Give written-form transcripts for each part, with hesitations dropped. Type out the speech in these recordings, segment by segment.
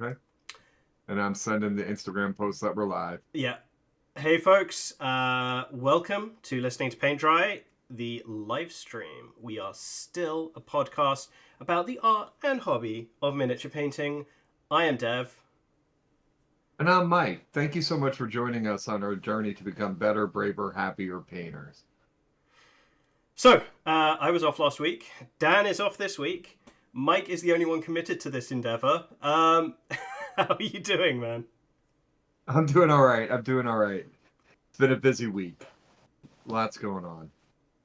Okay. And I'm sending the Instagram posts that we're live. Yeah. Hey, folks. Welcome to listening to Paint Dry, the live stream. We are still a podcast about the art and hobby of miniature painting. I am Dev. And I'm Mike. Thank you so much for joining us on our journey to become better, braver, happier painters. So, I was off last week. Dan is off this week. Mike is the only one committed to this endeavor. How are you doing, man? I'm doing all right. I'm doing all right. It's been a busy week. Lots going on.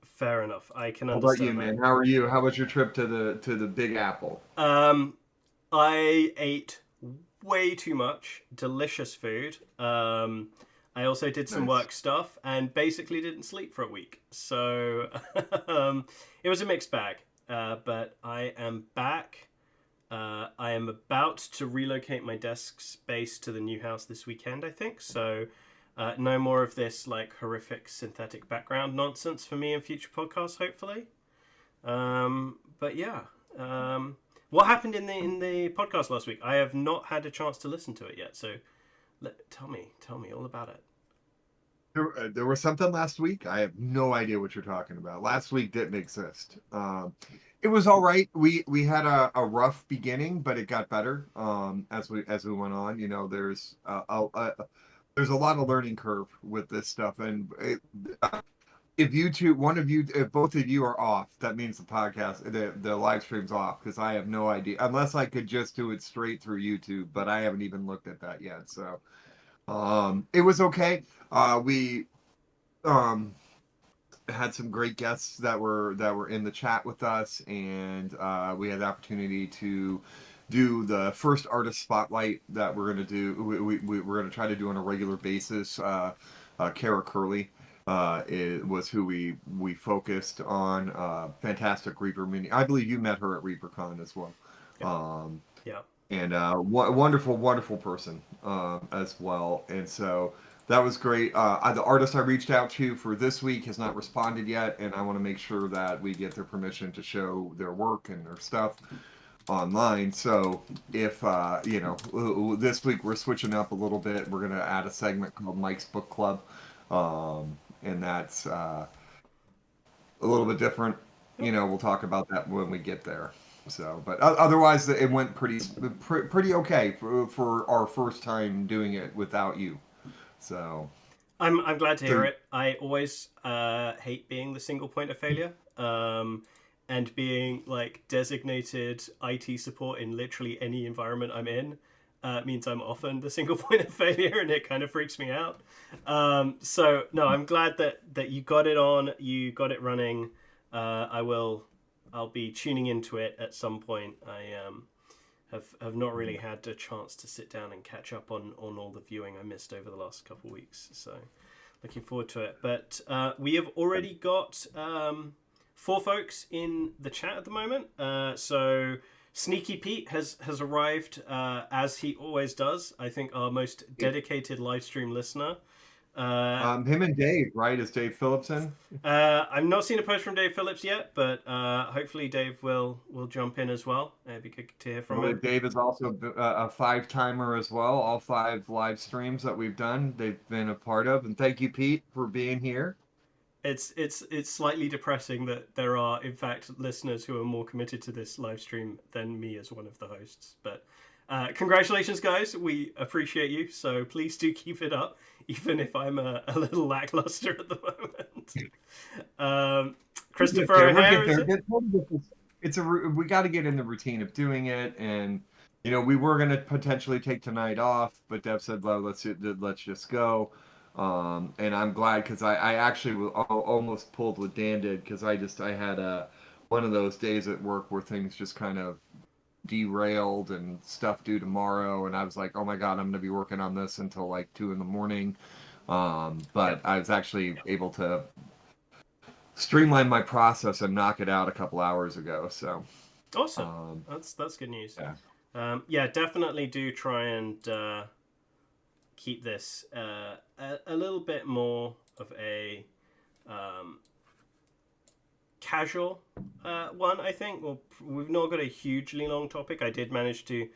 Fair enough. I can How about you, understand that. man? How are you? How was your trip to the Big Apple? Um, I ate way too much delicious food. I also did some Nice. work stuff and basically didn't sleep for a week. So it was a mixed bag. But I am back. I am about to relocate my desk space to the new house this weekend, I think. So no more of this like horrific synthetic background nonsense for me in future podcasts, hopefully. But yeah. What happened in the podcast last week? I have not had a chance to listen to it yet, so tell me all about it. There was something last week. I have no idea what you're talking about. Last week didn't exist. It was all right. We had a rough beginning, but it got better as we went on. You know, there's a lot of learning curve with this stuff, and if you two, one of you, if both of you are off, that means the live stream's off because I have no idea. Unless I could just do it straight through YouTube, but I haven't even looked at that yet. So, it was okay. We um had some great guests that were in the chat with us, and we had the opportunity to do the first artist spotlight that we're going to do. We're going to try to do on a regular basis. Kara Curley was who we focused on. Fantastic Reaper mini. I believe you met her at ReaperCon as well. Yeah, Um, yeah. and wonderful, wonderful person as well. And so that was great. The artist I reached out to for this week has not responded yet, and I want to make sure that we get their permission to show their work and their stuff online. So if this week we're switching up a little bit, we're gonna add a segment called Mike's Book Club, and that's a little bit different. Oh, We'll talk about that when we get there. So, but otherwise, it went pretty okay for our first time doing it without you. So, I'm glad to hear so it. I always hate being the single point of failure. And being like designated IT support in literally any environment I'm in means I'm often the single point of failure, and it kind of freaks me out. So no, I'm glad that you got it on, you got it running. I will. I'll be tuning into it at some point. I have not really had a chance to sit down and catch up on all the viewing I missed over the last couple of weeks. So looking forward to it. But we have already got four folks in the chat at the moment. So Sneaky Pete has arrived as he always does. I think our most dedicated live stream listener. him and Dave, right? Is Dave Phillipson? I've not seen a post from Dave Phillips yet, but hopefully Dave will jump in as well. It'd be good to hear I from him. believe Dave is also a five-timer as well. All five live streams that we've done, they've been a part of. And thank you, Pete, for being here. It's slightly depressing that there are in fact listeners who are more committed to this live stream than me as one of the hosts. But congratulations, guys! We appreciate you. So please do keep it up, even if I'm a little lackluster at the moment. We'll get Christopher there. We'll O'Hare, get is there. it? We got to get in the routine of doing it, and we were gonna potentially take tonight off, but Deb said, "Well, let's just go." And I'm glad because I actually almost pulled what Dan did because I had one of those days at work where things just kind of derailed and stuff due tomorrow, and I was like, "Oh my God, I'm gonna be working on this until like 2 in the morning." But Yep. I was actually able to streamline my process and knock it out a couple hours ago. So, Awesome. um, That's good news. yeah, Yeah, definitely do try and keep this a little bit more of a um, casual one. I think. Well, we've not got a hugely long topic. I did manage to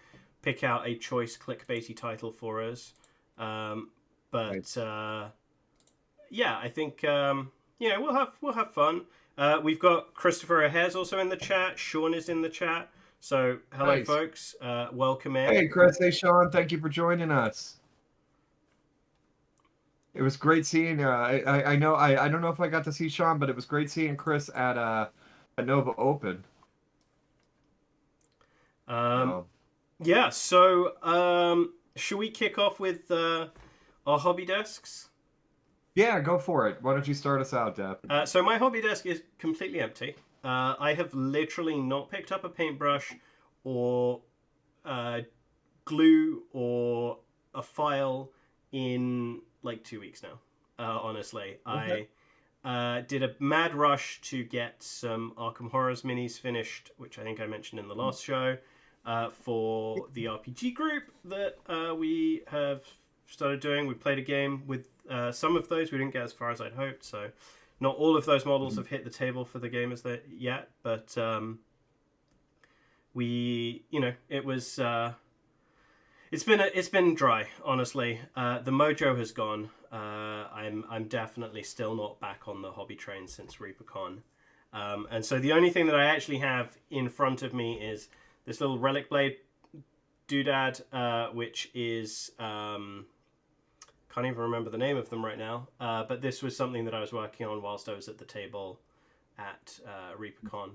pick out a choice clickbaity title for us. But yeah, I think yeah, we'll have fun. We've got Christopher O'Hare's also in the chat. Sean is in the chat. So hello, Nice. folks. Welcome in. Hey, Chris. Hey, Sean. Thank you for joining us. It was great seeing. I know. I don't know if I got to see Sean, but it was great seeing Chris at Nova Open. Yeah. So should we kick off with our hobby desks? Yeah, go for it. Why don't you start us out, Deb? So my hobby desk is completely empty. I have literally not picked up a paintbrush or glue or a file in like 2 weeks now. Honestly, Okay. I did a mad rush to get some Arkham Horrors minis finished, which I think I mentioned in the last show, for the RPG group that we have started doing. We played a game with some of those. We didn't get as far as I'd hoped, so not all of those models have hit the table for the game as they yet. But we, it was. It's been dry, honestly. The mojo has gone. I'm definitely still not back on the hobby train since ReaperCon. And so the only thing that I actually have in front of me is this little relic blade doodad, which is can't even remember the name of them right now. But this was something that I was working on whilst I was at the table at ReaperCon.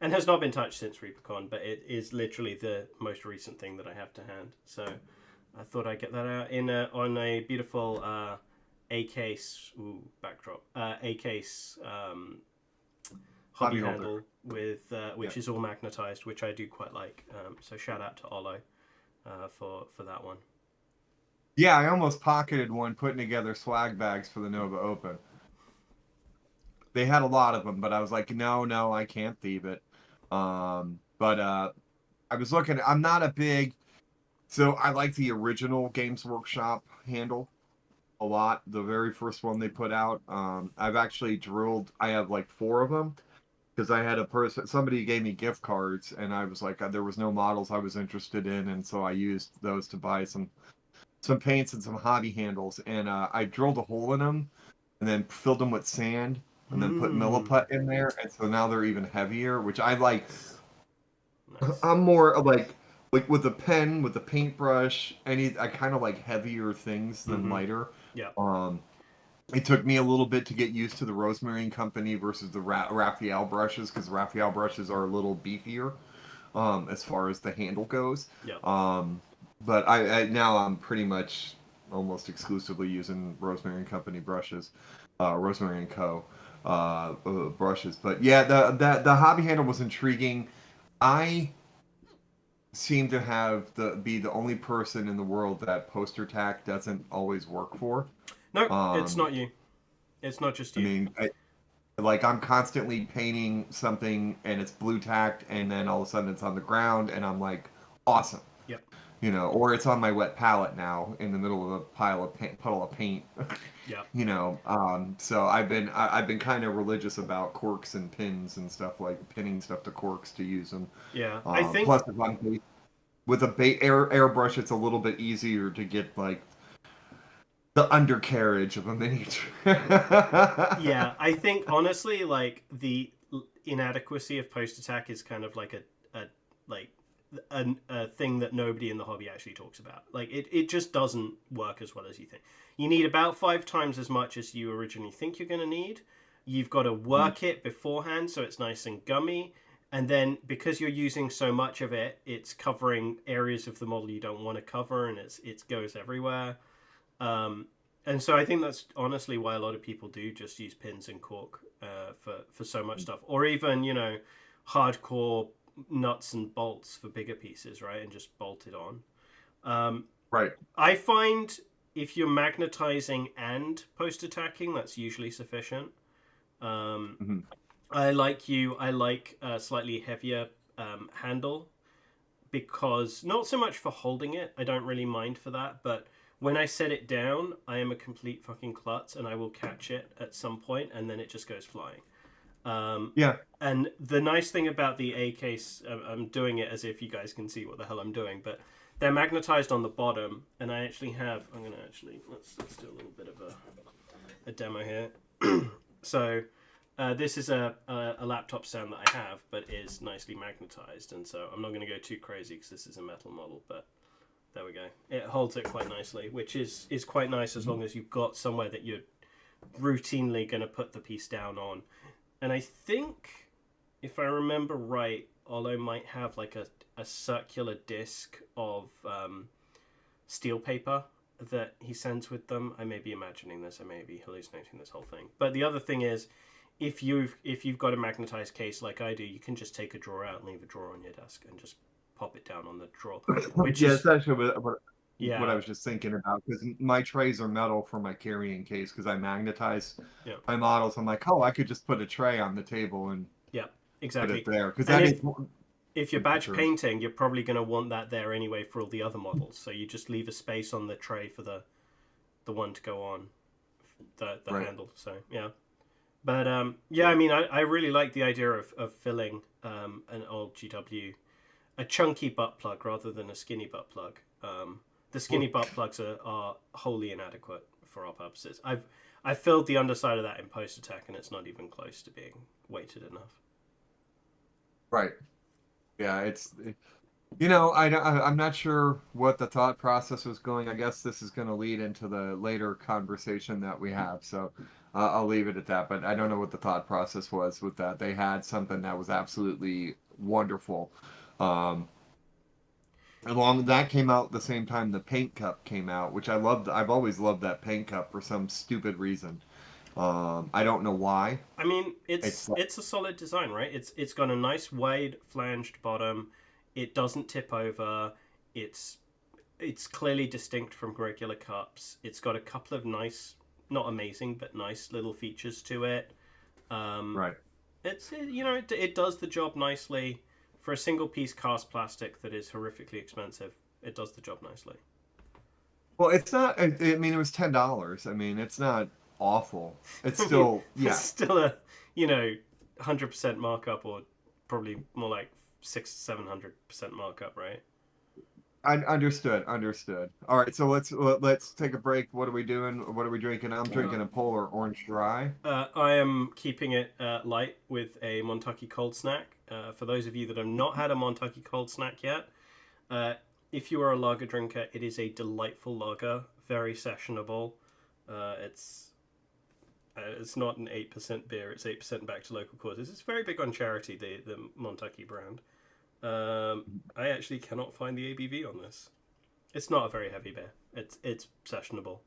And has not been touched since ReaperCon, but it is literally the most recent thing that I have to hand. So I thought I'd get that out on a beautiful A-case backdrop, A-case hobby handle with which is all magnetized, which I do quite like. So shout out to Olo for that one. Yeah, I almost pocketed one putting together swag bags for the Nova Open. They had a lot of them, but I was like, no, I can't thieve it. But I was looking. I'm not a big, so I like the original Games Workshop handle a lot. The very first one they put out. I've actually drilled. I have like 4 of them because I had somebody gave me gift cards, and I was like, there was no models I was interested in, and so I used those to buy some paints and some hobby handles, and I drilled a hole in them, and then filled them with sand. And then put milliput in there, and so now they're even heavier, which I like. Nice. I'm more like with a pen, with a paintbrush. I kind of like heavier things than lighter. Yeah. It took me a little bit to get used to the Rosemary and Company versus the Raphael brushes, because Raphael brushes are a little beefier, as far as the handle goes. Yeah. But I now I'm pretty much almost exclusively using Rosemary and Company brushes, Rosemary and Co. Brushes. But yeah, the hobby handle was intriguing. I seem to be the only person in the world that poster tack doesn't always work for. No, it's not you. It's not just you. I mean, I'm constantly painting something and it's blue tacked, and then all of a sudden it's on the ground, and I'm like, awesome. Yep. Or it's on my wet palette now in the middle of a puddle of paint. Yeah. So I've been kind of religious about corks and pins and stuff, like pinning stuff to corks to use them. Yeah, I think. Plus, if I'm with a airbrush, it's a little bit easier to get like the undercarriage of a miniature. Yeah, I think honestly, like the inadequacy of poster tack is kind of like a thing that nobody in the hobby actually talks about. Like it just doesn't work as well as you think. You need about 5 times as much as you originally think you're going to need. You've got to work it beforehand so it's nice and gummy, and then because you're using so much of it, it's covering areas of the model you don't want to cover, and it goes everywhere. And so I think that's honestly why a lot of people do just use pins and cork for so much stuff, or even hardcore nuts and bolts for bigger pieces, right? And just bolt it on. Right. I find if you're magnetizing and poster tacking, that's usually sufficient. I like a slightly heavier handle, because not so much for holding it, I don't really mind for that, but when I set it down, I am a complete fucking klutz, and I will catch it at some point, and then it just goes flying. Yeah. And the nice thing about the A case, I'm doing it as if you guys can see what the hell I'm doing, but they're magnetized on the bottom, and I actually have. I'm gonna actually let's do a little bit of a demo here. So this is a laptop stand that I have, but is nicely magnetized, and so I'm not going to go too crazy because this is a metal model, but there we go. It holds it quite nicely, which is quite nice as long as you've got somewhere that you're routinely going to put the piece down on. And I think, if I remember right, Olo might have like a circular disc of steel paper that he sends with them. I may be imagining this. I may be hallucinating this whole thing. But the other thing is, if you've got a magnetized case like I do, you can just take a drawer out and leave a drawer on your desk and just pop it down on the drawer, which Yeah, is it's actually what I yeah was just thinking about, because my trays are metal for my carrying case because I magnetize yeah my models. I'm like, oh, I could just put a tray on the table and yeah put it exactly. there, because And that is if you're batch true. painting, you're probably going to want that there anyway for all the other models. So you just leave a space on the tray for the one to go on the Right. handle. So yeah. But yeah, I mean, I really like the idea of filling an old GW a chunky butt plug rather than a skinny butt plug. The skinny Well, butt plugs are wholly inadequate for our purposes. I've filled the underside of that in post attack, and it's not even close to being weighted enough. right. Yeah, I'm not sure what the thought process was going. I guess this is going to lead into the later conversation that we have. So I'll leave it at that. But I don't know what the thought process was with that. They had something that was absolutely wonderful. Um, Along that came out the same time the paint cup came out, which I loved. I've always loved that paint cup for some stupid reason. I don't know why. I mean, It's it's a solid design, right? It's got a nice wide flanged bottom. It doesn't tip over. It's it's clearly distinct from regular cups. It's got a couple of nice, not amazing, but nice little features to it. Um, right. it does the job nicely for a single piece cast plastic that is horrifically expensive. It does the job nicely. Well, it's not. I mean, it was $10. I mean, it's not awful. It's I mean, still, it's yeah. still a 100% markup, or probably more like 600-700% markup, right? I understood. Understood. All right. So let's take a break. What are we doing? What are we drinking? I'm drinking a Polar Orange Dry. I am keeping it light with a Montucky cold snack. For those of you that have not had a Montucky cold snack yet, uh, if you are a lager drinker, it is a delightful lager, very sessionable. It's not an 8% beer; it's 8% back to local causes. It's very big on charity. The Montucky brand. I actually cannot find the ABV on this. It's not a very heavy beer. It's sessionable.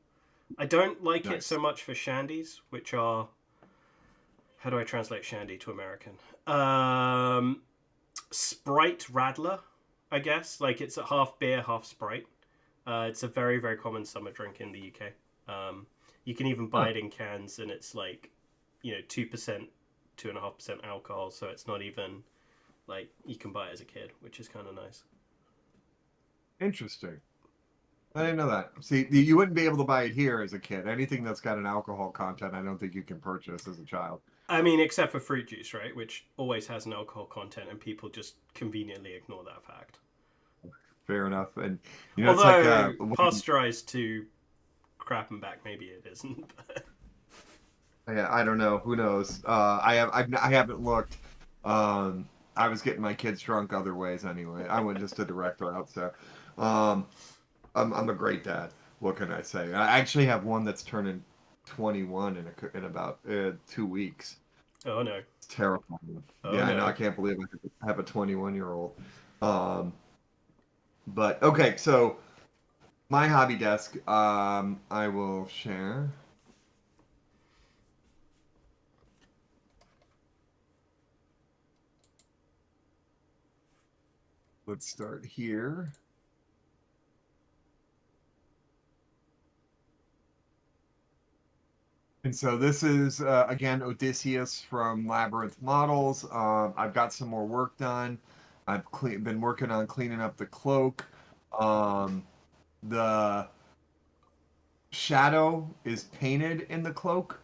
I don't like it Nice. so much for shandies, which are, how do I translate shandy to American? Sprite Radler, I guess. Like it's a half beer, half Sprite. It's a very very common summer drink in the UK. You can even buy Huh. it in cans, and it's like 2%, 2.5% alcohol, so it's not even like you can buy it as a kid, which is kind of nice. Interesting. I didn't know that. See, you wouldn't be able to buy it here as a kid. Anything that's got an alcohol content, I don't think you can purchase as a child. I mean, except for fruit juice, right? Which always has an alcohol content, and people just conveniently ignore that fact. Fair enough. And it's like Although pasteurized to crap and back, maybe it isn't. yeah, I don't know. Who knows? I haven't looked. Um, I was getting my kids drunk other ways anyway. I went just a direct route. So, um, I'm a great dad. What can I say? I actually have one that's turning 21 in about 2 weeks. Oh no! It's terrifying. Oh Yeah, I know. I no! can't believe I have a 21-year-old. Um, but okay, so my hobby desk. I will share. Let's start here. And so this is again Odysseus from Labyrinth Models. I've got some more work done. Been working on cleaning up the cloak. Um, the shadow is painted in the cloak.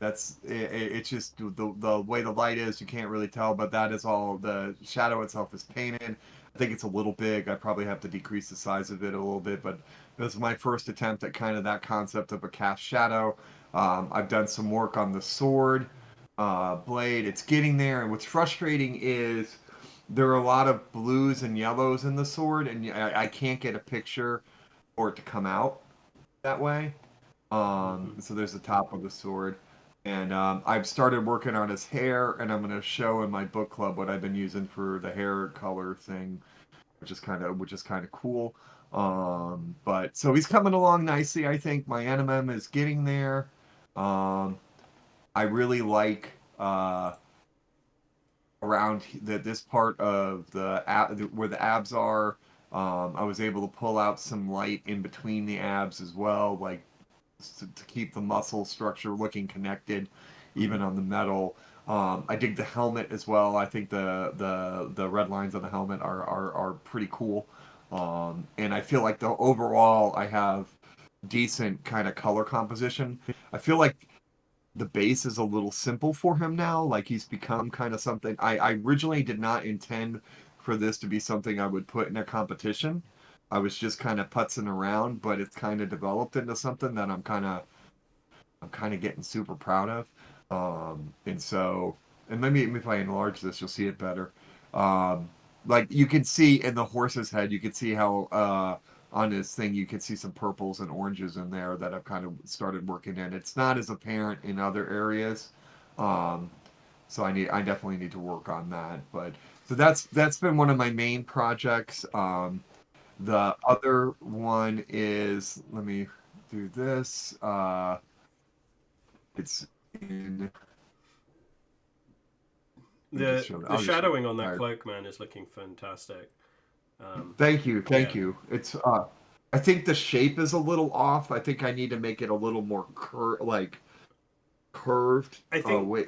That's it's just the way the light is, you can't really tell, but that is all. The shadow itself is painted. I think it's a little big. I probably have to decrease the size of it a little bit, but this is my first attempt at kind of that concept of a cast shadow. I've done some work on the sword blade. It's getting there, and what's frustrating is there are a lot of blues and yellows in the sword, and I can't get a picture for it to come out that way. Mm-hmm. So there's the top of the sword. And I've started working on his hair, and I'm going to show in my book club what I've been using for the hair color thing, which is kind of cool. But so he's coming along nicely. I think my NMM is getting there. Um, I really like around this part of where the abs are. I was able to pull out some light in between the abs as well, like to keep the muscle structure looking connected, Mm-hmm. even on the metal. I dig the helmet as well. I think the red lines on the helmet are pretty cool. And I feel like the overall I have decent kind of color composition. I feel like the base is a little simple for him now. Like he's become kind of something. I originally did not intend for this to be something I would put in a competition. I was just kind of putzing around, but it's kind of developed into something that I'm kind of getting super proud of. And so, and maybe if I enlarge this, you'll see it better. Um, like you can see in the horse's head, you can see how on this thing you can see some purples and oranges in there that I've kind of started working in. It's not as apparent in other areas. Um, so I definitely need to work on that. But so that's been one of my main projects. The other one is, let me do this. It's in. Let me just The show. the I'll just show shadowing on that the cloak, man, is looking fantastic. Thank you, Yeah, thank you. I think the shape is a little off. I think I need to make it a little more curved. I Oh think wait,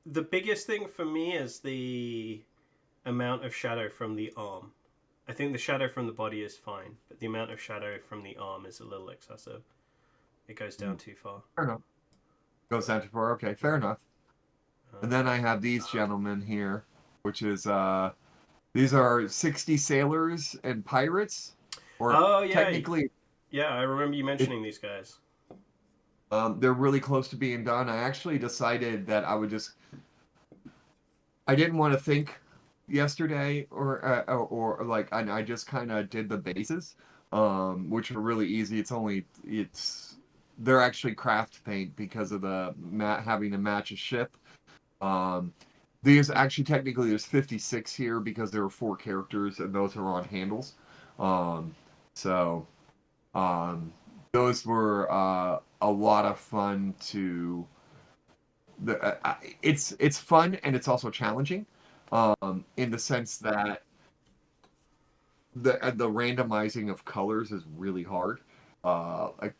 the biggest thing for me is the amount of shadow from the arm. I think the shadow from the body is fine, but the amount of shadow from the arm is a little excessive. It goes down too far. fair enough. Goes down to four. Okay, fair enough. And Um, then I have these gentlemen here, which is these are 60 sailors and pirates, or oh yeah, technically yeah. I remember you it mentioning these guys. they're really close to being done. I actually decided that I didn't want to think yesterday or like I just kind of did the bases, which are really easy. It's they're actually craft paint because of the having to match a ship. Um, these actually technically there's 56 here because there are four characters and those are on handles. Um, so um, those were a lot of fun to it's fun and it's also challenging in the sense that the randomizing of colors is really hard. Like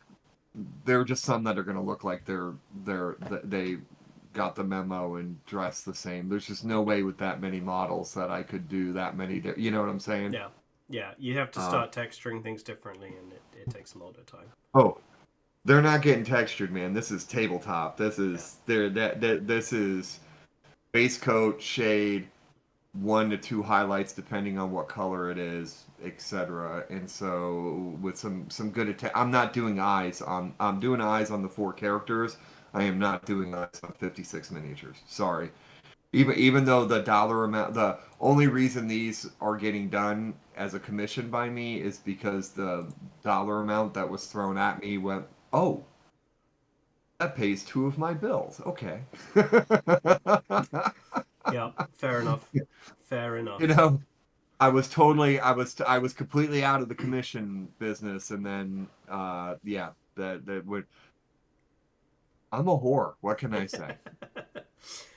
there are just some that are going to look like they got the memo and dressed the same. There's just no way with that many models that I could do that many. You know what I'm saying? Yeah, yeah. You have to Uh, start texturing things differently, and it takes a lot of time. oh, they're not getting textured, man. This is tabletop. This Yeah. is there. This is base coat shade, one to two highlights depending on what color it is, etc. And so with some good I'm not doing eyes on I'm doing eyes on the four characters. I am not doing eyes on 56 miniatures. Sorry. Even though the dollar amount, the only reason these are getting done as a commission by me is because the dollar amount that was thrown at me went, oh, that pays two of my bills. Okay. Yeah. Fair enough. Fair you enough. know, I was completely out of the commission business, and then yeah, that would I'm a whore. What can I say?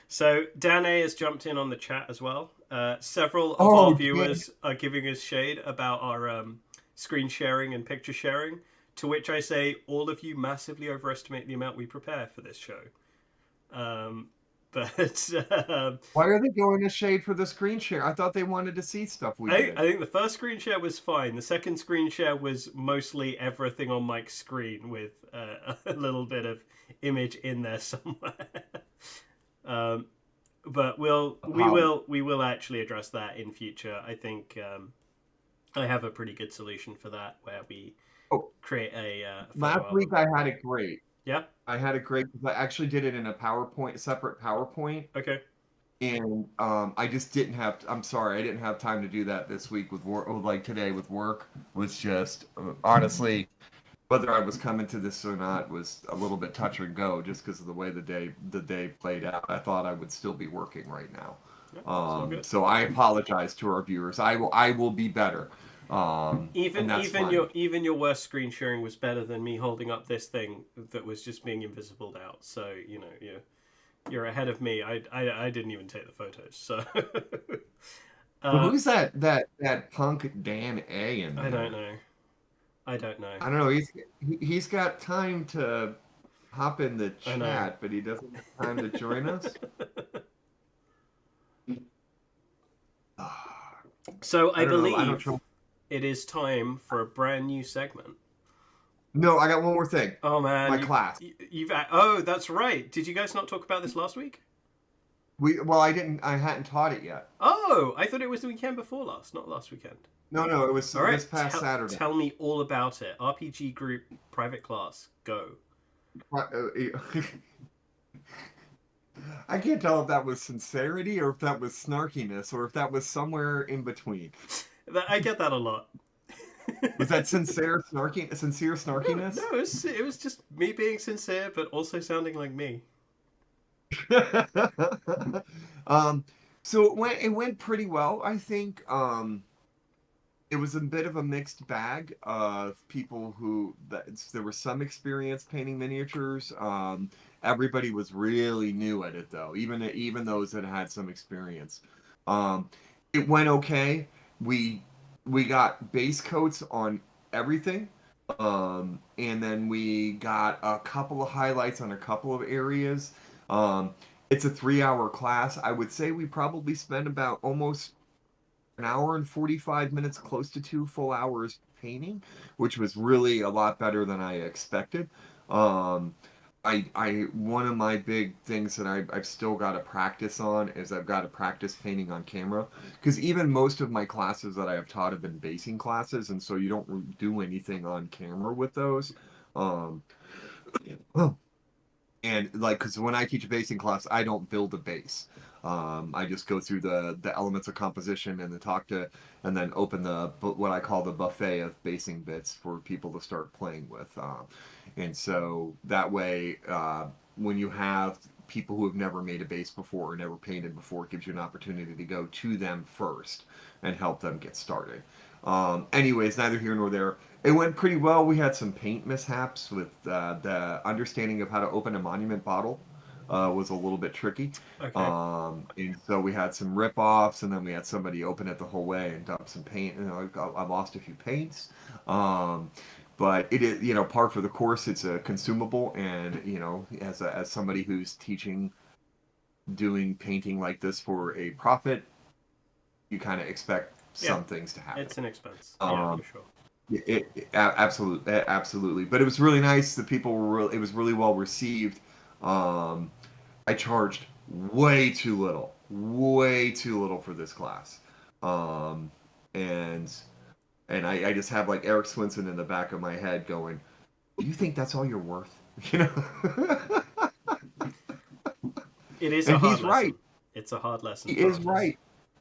So Dan A has jumped in on the chat as well. Several of our Oh, yeah. viewers are giving us shade about our screen sharing and picture sharing. To which I say, all of you massively overestimate the amount we prepare for this show. Um, But Why are they going to shade for the screen share? I thought they wanted to see stuff we I did. think the first screen share was fine. The second screen share was mostly everything on Mike's screen with a little bit of image in there somewhere. um, but Apologies. we will actually address that in future. I think I have a pretty good solution for that where we Oh, create a photo last week album. I had it great. Yeah. I had it great because I actually did it in a PowerPoint, separate PowerPoint, Okay. and I just didn't have. I'm sorry, I didn't have time to do that this week with work. Like today with work was just honestly, whether I was coming to this or not was a little bit touch and go, just because of the way the day played out. I thought I would still be working right now. Yeah, it's all good. So I apologize to our viewers. I will be better. And that's fine. Even your worst screen sharing was better than me holding up this thing that was just being invisibled out. So you know you're ahead of me. I didn't even take the photos. So But uh, who's that punk Dan A in I don't there? know. I don't know. I don't know. He's got time to hop in the I know. chat, but he doesn't have time to join us. So I I don't know. I don't believe know. it is time for a brand new segment. No, I got one more thing. Oh man, My class. you've oh that's right. Did you guys not talk about this last week? I didn't. I hadn't taught it yet. Oh, I thought it was the weekend before last, not last weekend. No, it was All right, this past Saturday. tell me all about it. RPG group, private class, go. I can't tell if that was sincerity or if that was snarkiness or if that was somewhere in between. I get that a lot. Was that sincere snarkiness? No, it was just me being sincere, but also sounding like me. um, so it went pretty well. I think it was a bit of a mixed bag of people there was some experience painting miniatures. Everybody was really new at it though, even those that had some experience. Um, it went okay. We we got base coats on everything. And then we got a couple of highlights on a couple of areas. Um, it's a 3 hour class. I would say we probably spent about almost an hour and 45 minutes, close to 2 full hours painting, which was really a lot better than I expected. Um, one of my big things that I've still got to practice on is I've got to practice painting on camera, because even most of my classes that I have taught have been basing classes, and so you don't do anything on camera with those. Um, and like, because when I teach a basing class, I don't build a base. I just go through the elements of composition and and then open what I call the buffet of basing bits for people to start playing with. And so that way, when you have people who have never made a base before or never painted before, it gives you an opportunity to go to them first and help them get started. Anyways, neither here nor there. It went pretty well. We had some paint mishaps with the understanding of how to open a monument bottle. Was a little bit tricky. Okay. And so we had some rip-offs, and then we had somebody open it the whole way and dump some paint, and I lost a few paints. Um, but it is, par for the course. It's a consumable, and as somebody who's teaching, doing painting like this for a profit, you kind of expect Yeah, some things to happen. it's an expense. Yeah, Um, for sure. absolutely. But it was really nice. The people it was really well received. Um, I charged way too little for this class. Um, and I just have like Eric Swinson in the back of my head going, "Do you think that's all you're worth?" You know. It is a And hard he's right. lesson. It's a hard lesson He for is artists. right.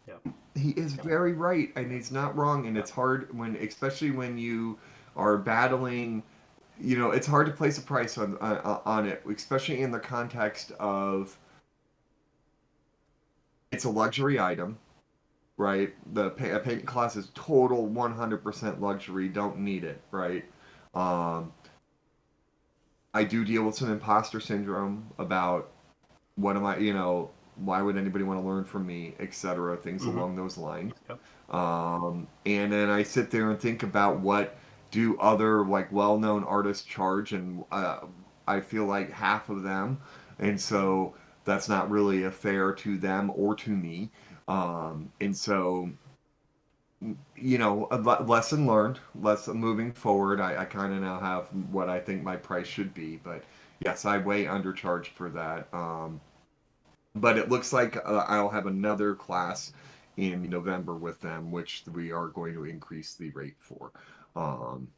Yeah. He is very right, and he's not wrong. And it's hard especially when you are battling. It's hard to place a price on it, especially in the context of it's a luxury item, right? A paint class is total 100% luxury. Don't need it, right? Um, I do deal with some imposter syndrome about what am I, why would anybody want to learn from me, etc. Things Mm-hmm. along those lines. Yep. And then I sit there and think about what do other like well-known artists charge, and I feel like half of them, and so that's not really a fair to them or to me. And so, a lesson learned. Lesson moving forward. I kind of now have what I think my price should be, but yes, I way undercharged for that. But it looks like I'll have another class in November with them, which we are going to increase the rate for. Um,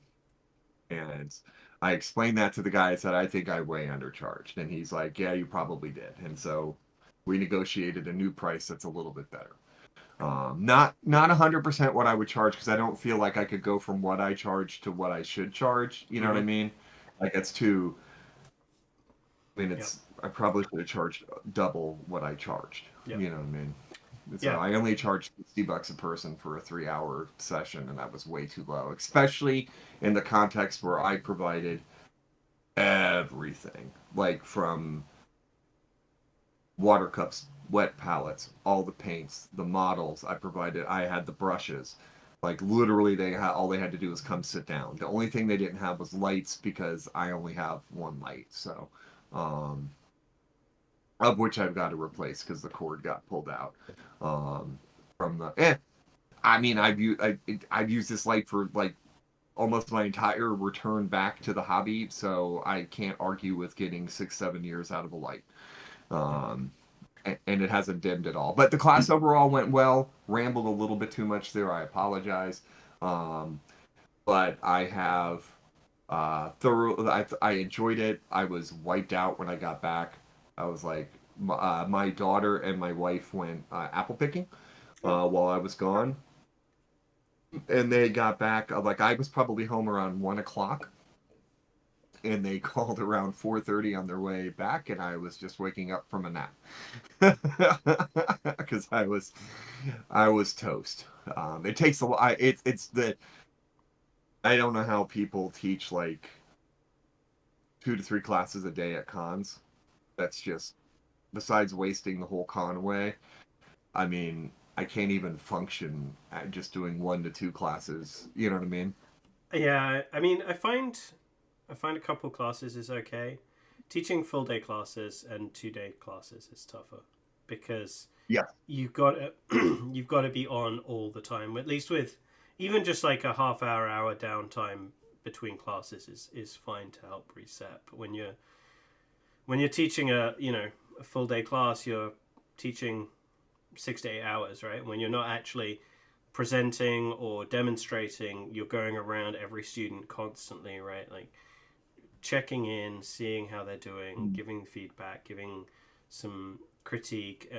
and I explained that to the guy. I said, I think I way undercharged. And he's like, yeah, you probably did. And so we negotiated a new price that's a little bit better. Not 100% what I would charge, because I don't feel like I could go from what I charge to what I should charge. You know what I Mm-hmm. mean? Like it's too. I mean, Yep. I probably should have charged double what I charged. Yep. You know what I mean? So Yeah. I only charged $60 a person for a 3-hour session, and that was way too low, especially in the context where I provided everything, like from water cups, wet palettes, all the paints, the models. I had the brushes. Like literally, all they had to do was come sit down. The only thing they didn't have was lights, because I only have one light. So, um, of which I've got to replace because the cord got pulled out. From the I mean, I've used this light for like almost my entire return back to the hobby, so I can't argue with getting 6-7 years out of a light. Um, and it hasn't dimmed at all. But the class overall went well. Rambled a little bit too much there. I apologize. Um, but I have I enjoyed it. I was wiped out when I got back. I was like, my daughter and my wife went apple picking while I was gone, and they got back. Like I was probably home around 1 o'clock, and they called around 4:30 on their way back, and I was just waking up from a nap because I was toast. It takes a lot. It's the I don't know how people teach like 2 to 3 classes a day at cons. That's just, besides wasting the whole con away. I mean, I can't even function at just doing 1 to 2 classes. You know what I mean? Yeah. I mean, I find a couple classes is okay. Teaching full day classes and 2 day classes is tougher because Yeah. you've got to be on all the time. At least with even just like a hour downtime between classes is fine to help reset. But when you're teaching a full day class, you're teaching 6 to 8 hours, right? When you're not actually presenting or demonstrating, you're going around every student constantly, right? Like checking in, seeing how they're doing, giving feedback, giving some critique,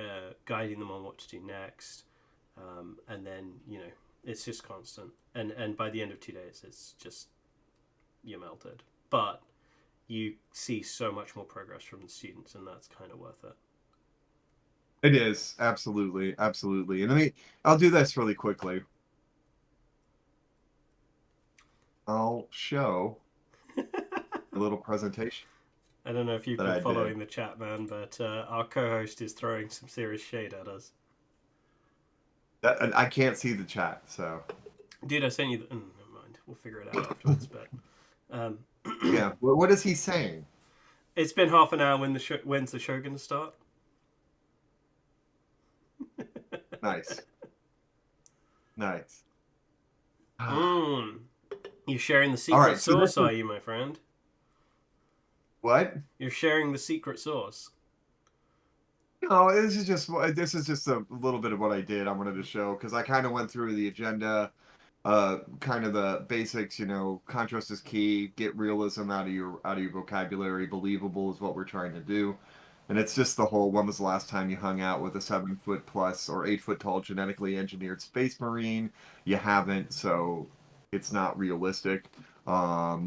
guiding them on what to do next, and then it's just constant. And by the end of 2 days, it's just you're melted. But you see so much more progress from the students, and that's kind of worth it. It is absolutely, absolutely. And I'll do this really quickly. I'll show a little presentation I don't know if you've that been I did. following the chat, man, but our co-host is throwing some serious shade at us. And I can't see the chat, so Dude, I sent you. Never mind. We'll figure it out afterwards. But um, yeah. What is he saying? it's been half an hour. When's the show going to start? Nice, nice. Mm. You sharing the All secret right. So this sauce, is are you, my friend? what? You're sharing the secret sauce. No, this is just a little bit of what I did. I wanted to show because I kind of went through the agenda, kind of the basics. Contrast is key. Get realism out of your vocabulary. Believable is what we're trying to do, and it's just the whole. When was the last time you hung out with a 7 foot plus or 8 foot tall genetically engineered space marine? You haven't, so it's not realistic.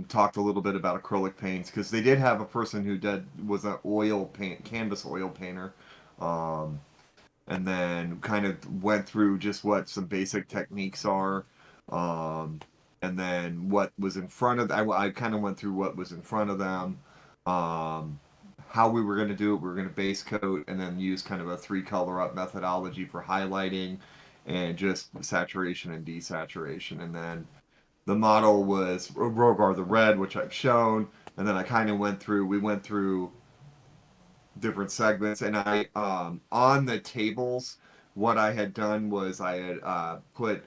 Talked a little bit about acrylic paints because they did have a person who was an canvas oil painter, um, and then kind of went through just what some basic techniques are, um, and then what was in front of. I kind of went through what was in front of them, um, how we were going to do it. We were going to base coat and then use kind of a 3 color up methodology for highlighting, and just saturation and desaturation, and then the model was Rogar the Red, which I've shown, and then I kind of we went through different segments, and I on the tables, what I had done was I had put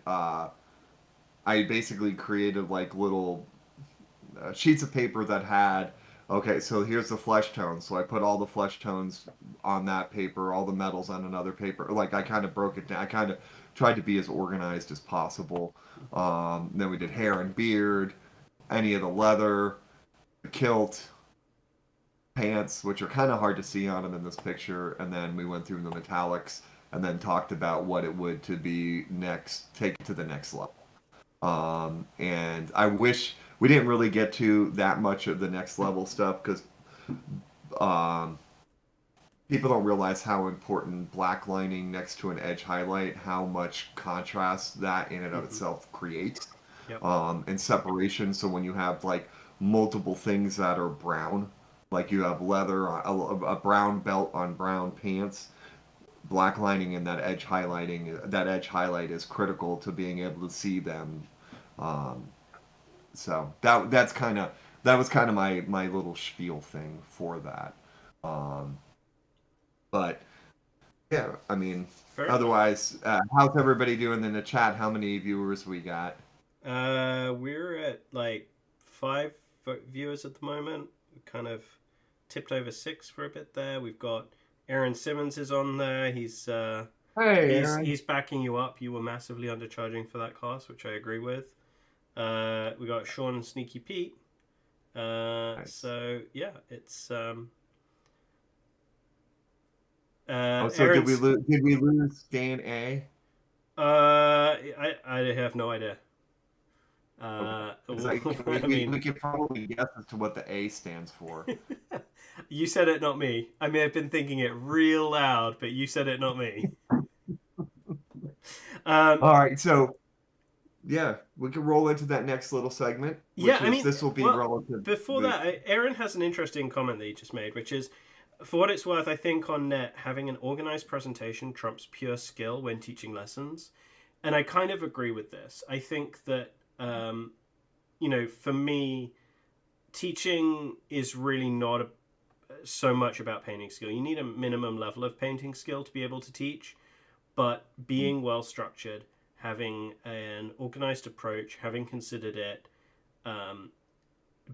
I basically created like little sheets of paper that had, okay, so here's the flesh tones. So I put all the flesh tones on that paper, all the metals on another paper. Like I kind of broke it down. I kind of tried to be as organized as possible. Then we did hair and beard, any of the leather, the kilt, pants, which are kind of hard to see on them in this picture. And then we went through the metallics and then talked about what it would to be next, take it to the next level. And I wish we didn't really get to that much of the next level stuff because um, people don't realize how important black lining next to an edge highlight, how much contrast that in and of Mm-hmm. itself creates, Yep. and separation. So when you have like multiple things that are brown, like you have leather, a brown belt on brown pants, black lining and that edge highlighting, that edge highlight is critical to being able to see them. Um, So that's kind of that was kind of my little spiel thing for that. Um, but yeah, I mean, Fair enough. otherwise, how's everybody doing in the chat? How many viewers we got? We're at like five viewers at the moment. We kind of tipped over six for a bit there. We've got Aaron Simmons is on there. Hey, Aaron. He's backing you up. You were massively undercharging for that class, which I agree with. We got Sean and Sneaky Pete. Nice. So yeah, it's Oh, so Aaron's. did we lose Dan A? I have no idea. Okay, because I mean, we could probably guess as to what the A stands for. you said it, not me. I may have been thinking it real loud, but you said it, not me. Um, All right, so yeah, we can roll into that next little segment, yeah, which I is mean, this will be well, relative. before that, Aaron has an interesting comment that he just made, which is, for what it's worth, I think on net, having an organized presentation trumps pure skill when teaching lessons. And I kind of agree with this. I think that, for me, teaching is really not so much about painting skill. You need a minimum level of painting skill to be able to teach, but being well structured, having an organized approach, having considered it um,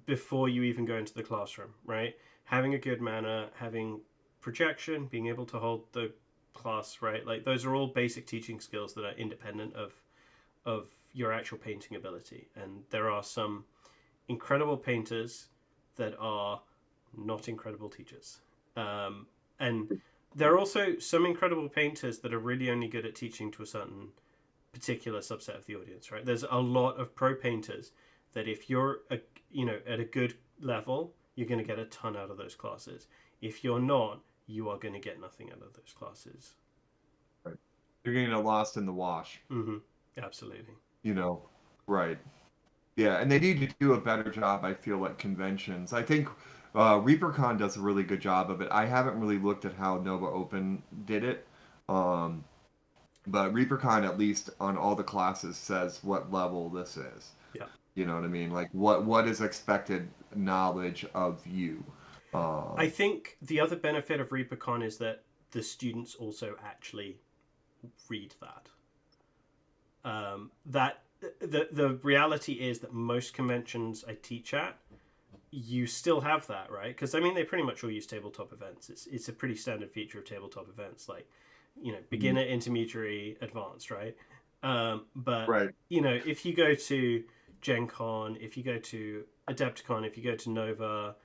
before you even go into the classroom, right? Having a good manner, having projection, being able to hold the class, right? Like those are all basic teaching skills that are independent of your actual painting ability. And there are some incredible painters that are not incredible teachers. And there are also some incredible painters that are really only good at teaching to a certain particular subset of the audience, right? There's a lot of pro painters that if you're at a good level, you're going to get a ton out of those classes. If you're not, you are going to get nothing out of those classes. Right. You're getting lost in the wash. Mm-hmm. Absolutely. You know, right. Yeah, and they need to do a better job, I feel, at conventions. I think ReaperCon does a really good job of it. I haven't really looked at how Nova Open did it, um, but ReaperCon, at least on all the classes, says what level this is. Yeah. You know what I mean? Like what is expected knowledge of you. I Um, think the other benefit of ReaperCon is that the students also actually read that. That the reality is that most conventions I teach at, you still have that, right? Because I mean, they pretty much all use tabletop events. It's a pretty standard feature of tabletop events, like beginner, intermediary, advanced, right? But right. if you go to Gen Con, if you go to Adepticon, if you go to Nova,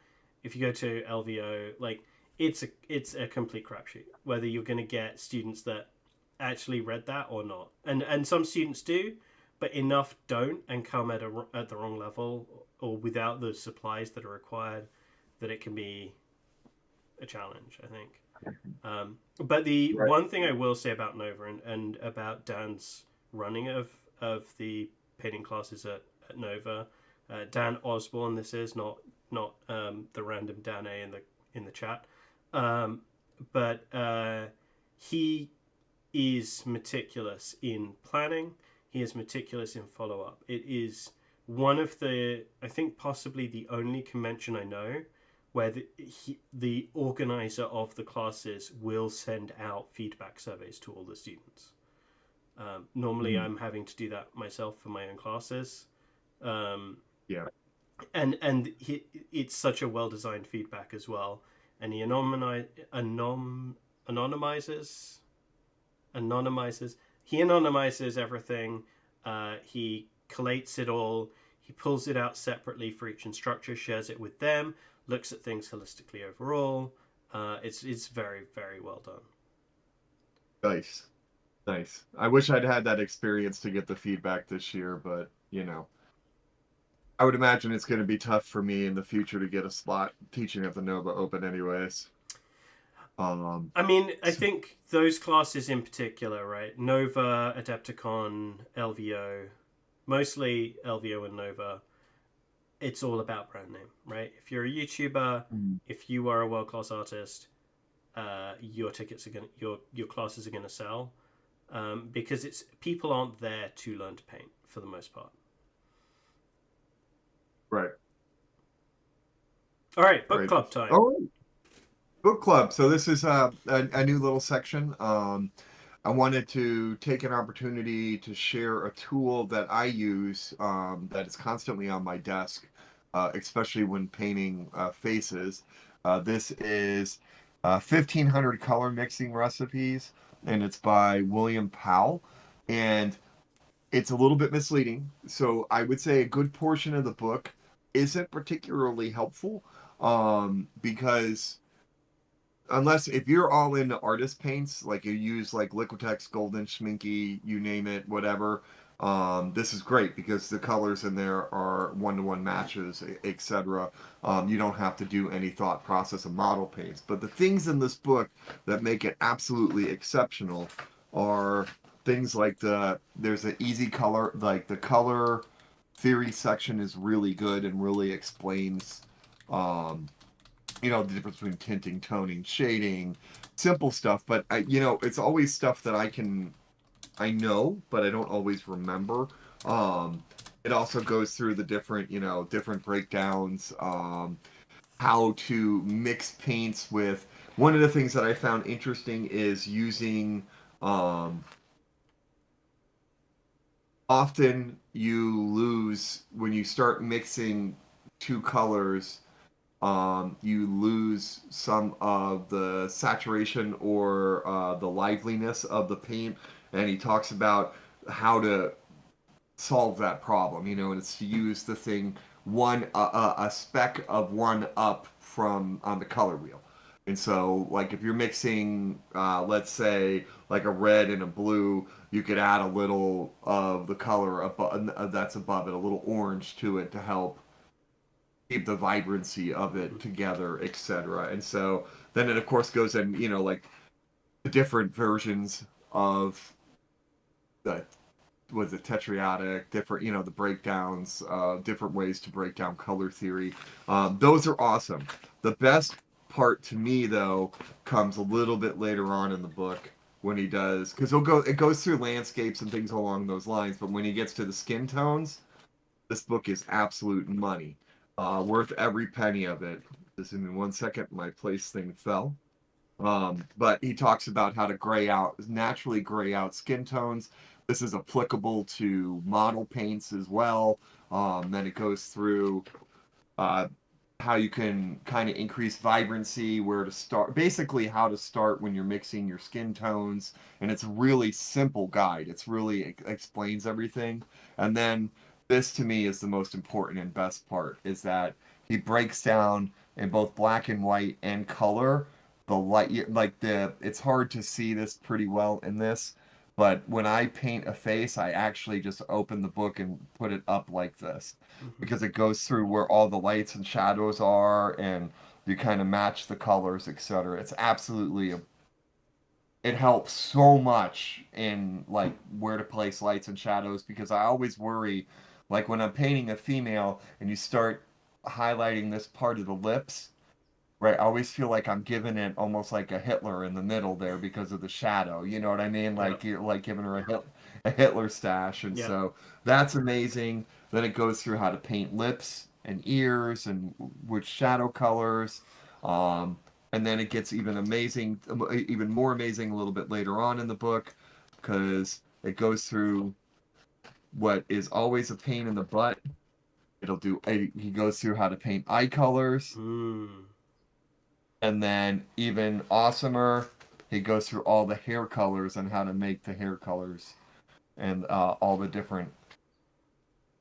if you go to LVO, like it's a complete crapshoot whether you're going to get students that actually read that or not. And some students do, but enough don't and come at the wrong level or without the supplies that are required that it can be a challenge, I think. But the Right. one thing I will say about Nova and about Dan's running of the painting classes at Nova, Dan Osborne, this is not the random Dan A in the chat, um, but he is meticulous in planning. He is meticulous in follow up. It is one of the, I think, possibly the only convention I know where the organizer of the classes will send out feedback surveys to all the students. Normally, Mhm. I'm having to do that myself for my own classes. Um, Yeah. it's such a well designed feedback as well, and he anonymizes anonymizes he anonymizes everything. He collates it all. He pulls it out separately for each instructor, shares it with them, looks at things holistically overall. It's very very well done. Nice. Nice. I wish I'd had that experience to get the feedback this year, but I would imagine it's going to be tough for me in the future to get a spot teaching at the Nova Open, anyways. I mean, I So, think those classes in particular, right? Nova, Adepticon, LVO, mostly LVO and Nova. It's all about brand name, right? If you're a YouTuber, mm, if you are a world class artist, your tickets are gonna your classes are gonna sell, because it's people aren't there to learn to paint for the most part. right, All right, book right. club time. Oh, book club. So this is a new little section. I wanted to take an opportunity to share a tool that I use that is constantly on my desk, especially when painting faces. This is 1500 color mixing recipes, and it's by William Powell. And it's a little bit misleading. So I would say a good portion of the book isn't particularly helpful because unless if you're all into artist paints, like you use like Liquitex, Golden, Schminky, you name it, whatever. This is great because the colors in there are one-to-one matches, etc. You don't have to do any thought process of model paints. But the things in this book that make it absolutely exceptional are things like there's an easy color, like the color theory section is really good and really explains um, the difference between tinting, toning, shading, simple stuff. But it's always stuff that I know, but I don't always remember. Um, it also goes through the different breakdowns, how to mix paints with. One of the things that I found interesting is using. Um, Often you lose when you start mixing two colors, you lose some of the saturation or the liveliness of the paint. And he talks about how to solve that problem, and it's to use the thing a speck of one up from on the color wheel. And so, like if you're mixing, let's say, like a red and a blue, you could add a little of the color that's above it, a little orange to it to help keep the vibrancy of it together, etc. And so then it of course goes in, like the different versions of the was it tetriotic, different, the breakdowns, different ways to break down color theory. Those are awesome. The best part to me though comes a little bit later on in the book when he does because it goes through landscapes and things along those lines, but when he gets to the skin tones, this book is absolute money. Worth every penny of it. Just in 1 second, my place thing fell. But he talks about how to naturally gray out skin tones. This is applicable to model paints as well. Then it goes through uh, how you can kind of increase vibrancy, where to start, basically how to start when you're mixing your skin tones. And it's a really simple guide. It explains everything. And then this to me is the most important and best part is that he breaks down in both black and white and color the light, like it's hard to see this pretty well in this, but when I paint a face, I actually just open the book and put it up like this Mm-hmm. because it goes through where all the lights and shadows are and you kind of match the colors, etc. It helps so much in like where to place lights and shadows because I always worry like when I'm painting a female and you start highlighting this part of the lips. Right, I always feel like I'm giving it almost like a Hitler in the middle there because of the shadow. You know what I mean? Yeah. Like you're like giving her a Hitler stash, and Yeah. so that's amazing. Then it goes through how to paint lips and ears and with shadow colors. And then it gets even more amazing a little bit later on in the book, because it goes through what is always a pain in the butt. He goes through how to paint eye colors, and then even awesomer, he goes through all the hair colors and how to make the hair colors, and all the different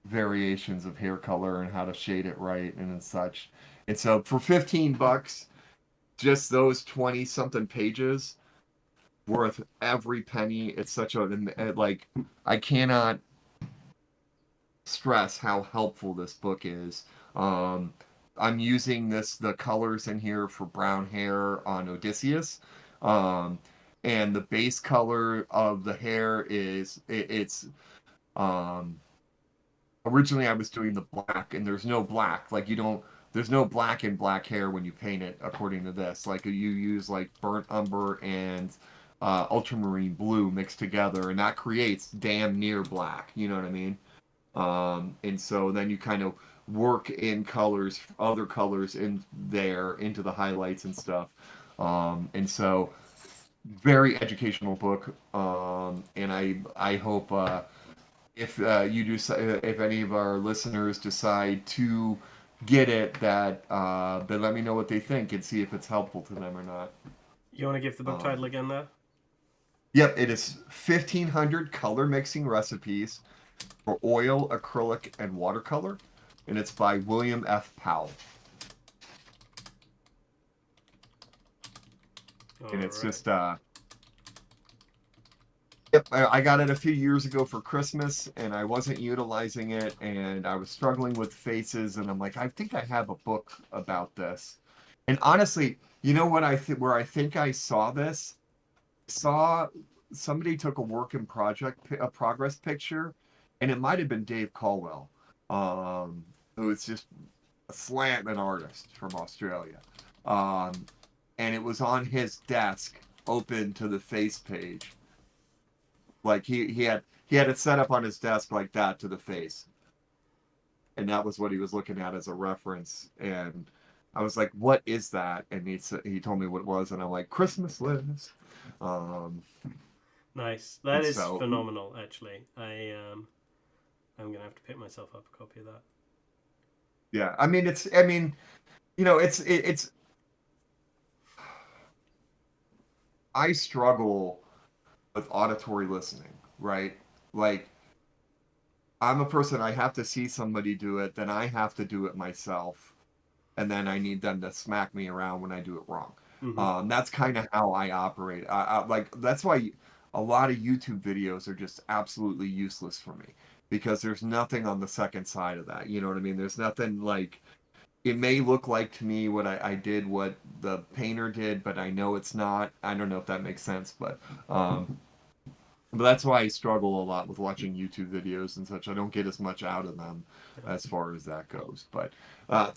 variations of hair color and how to shade it right and such. And so for $15, just those 20 something pages worth every penny. It's such a, like, I cannot stress how helpful this book is. I'm using the colors in here for brown hair on Odysseus. And the base color of the hair it's originally I was doing the black, and there's no black. Like, there's no black in black hair when you paint it, according to this. Like, you use like burnt umber and ultramarine blue mixed together, and that creates damn near black. You know what I mean? And so then you kind of work in colors, other colors in there into the highlights and stuff. And so very educational book. And I hope if if any of our listeners decide to get it, that then let me know what they think and see if it's helpful to them or not. You want to give the book title again there? Yep, it is 1,500 color mixing recipes for oil, acrylic, and watercolor, and it's by William F. Powell. And it's just yep, I got it a few years ago for Christmas, and I wasn't utilizing it, and I was struggling with faces, and I'm like, I think I have a book about this. And honestly, you know what where I think I saw this? Saw somebody took a a progress picture, and it might have been Dave Caldwell, who is just a slant artist from Australia. And it was on his desk, open to the face page. Like he had it set up on his desk like that to the face, and that was what he was looking at as a reference. And I was like, "What is that?" And he told me what it was, and I'm like, "Christmas list." Nice. That is phenomenal. Actually, I'm gonna have to pick myself up a copy of that. Yeah, I mean, it's. I struggle with auditory listening, right? Like, I'm a person, I have to see somebody do it, then I have to do it myself, and then I need them to smack me around when I do it wrong. Mm-hmm. That's kind of how I operate. Like, that's why a lot of YouTube videos are just absolutely useless for me, because there's nothing on the second side of that. You know what I mean? There's nothing like, it may look like to me what I did, what the painter did, but I know it's not. I don't know if that makes sense, but that's why I struggle a lot with watching YouTube videos and such. I don't get as much out of them as far as that goes. But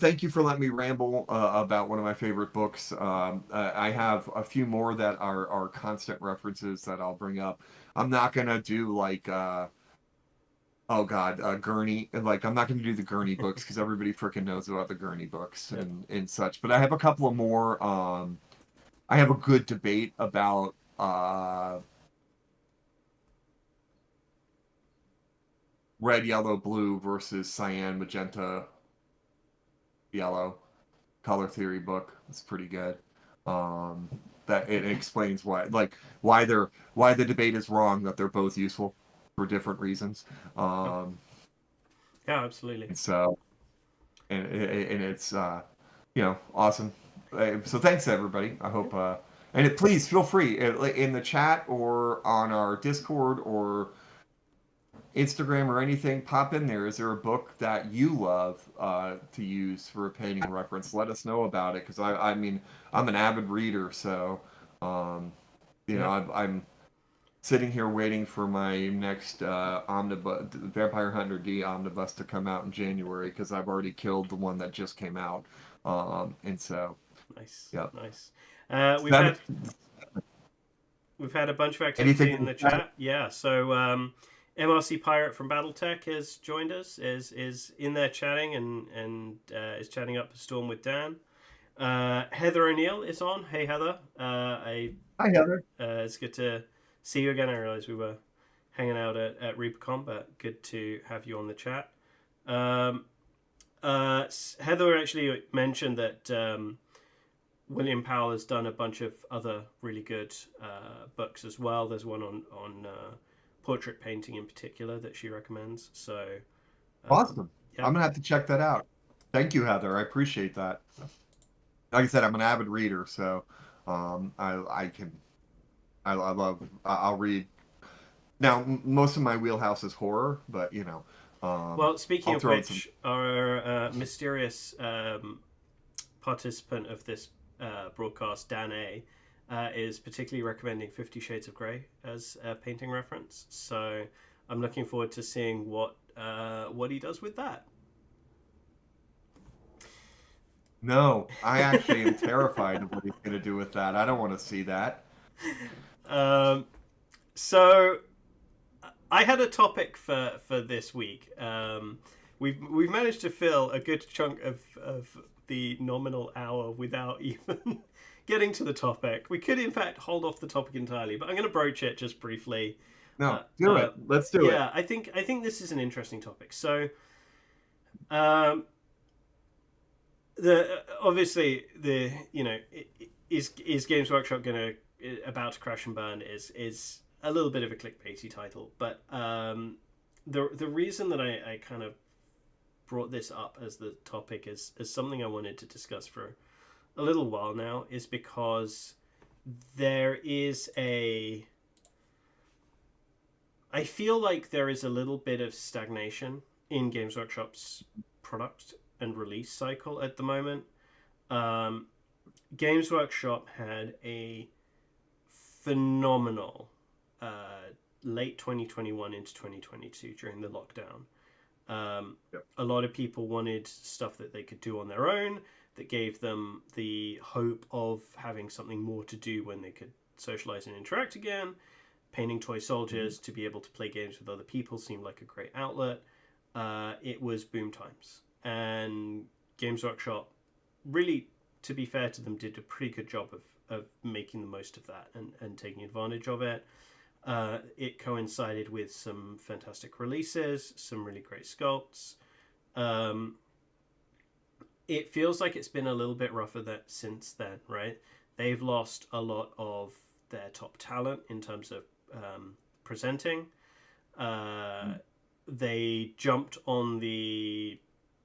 thank you for letting me ramble about one of my favorite books. I have a few more that are constant references that I'll bring up. I'm not going to do like... oh God, Gurney. Like, I'm not going to do the Gurney books because everybody freaking knows about the Gurney books and such. But I have a couple of more. I have a good debate about red, yellow, blue versus cyan, magenta, yellow color theory book. It's pretty good. That it explains why the debate is wrong, that they're both useful for different reasons. Yeah, absolutely. And so, and it's awesome. So thanks everybody. I hope please feel free in the chat or on our Discord or Instagram or anything, pop in there. Is there a book that you love to use for a painting reference? Let us know about it, because I mean, I'm an avid reader, so I'm sitting here waiting for my next omnibus, Vampire Hunter D omnibus, to come out in January, because I've already killed the one that just came out, and so nice, yeah, nice. We've had a bunch of activity in the chat. Yeah, so MRC Pirate from BattleTech has joined us. Is in there chatting and is chatting up a storm with Dan. Heather O'Neill is on. Hey Heather. Hi, Heather. It's good to see you again. I realized we were hanging out at ReaperCon, but good to have you on the chat. Heather actually mentioned that William Powell has done a bunch of other really good books as well. There's one on portrait painting in particular that she recommends. So Awesome. yeah. I'm gonna have to check that out. Thank you, Heather. I appreciate that. Like I said, I'm an avid reader, so I'll read. Now, most of my wheelhouse is horror, but Well, speaking I'll of throw in some. which, our mysterious participant of this broadcast, Dan A, is particularly recommending 50 Shades of Grey as a painting reference. So I'm looking forward to seeing what he does with that. No, I actually am terrified of what he's going to do with that. I don't want to see that. So I had a topic for this week. We've managed to fill a good chunk of the nominal hour without even getting to the topic. We could, in fact, hold off the topic entirely, but I'm going to broach it just briefly. No, do it. Let's do it. Yeah, I think this is an interesting topic. So, obviously is Games Workshop about to crash and burn is a little bit of a clickbaity title, but the reason that I kind of brought this up as the topic as something I wanted to discuss for a little while now is because there is I feel like there is a little bit of stagnation in Games Workshop's product and release cycle at the moment. Games Workshop had a phenomenal late 2021 into 2022 during the lockdown. Yep. A lot of people wanted stuff that they could do on their own that gave them the hope of having something more to do when they could socialize and interact again. Painting toy soldiers to be able to play games with other people seemed like a great outlet. It was boom times. And Games Workshop, really, to be fair to them, did a pretty good job of making the most of that and taking advantage of it. It coincided with some fantastic releases, some really great sculpts. It feels like it's been a little bit rougher since then, right? They've lost a lot of their top talent in terms of presenting. They jumped on the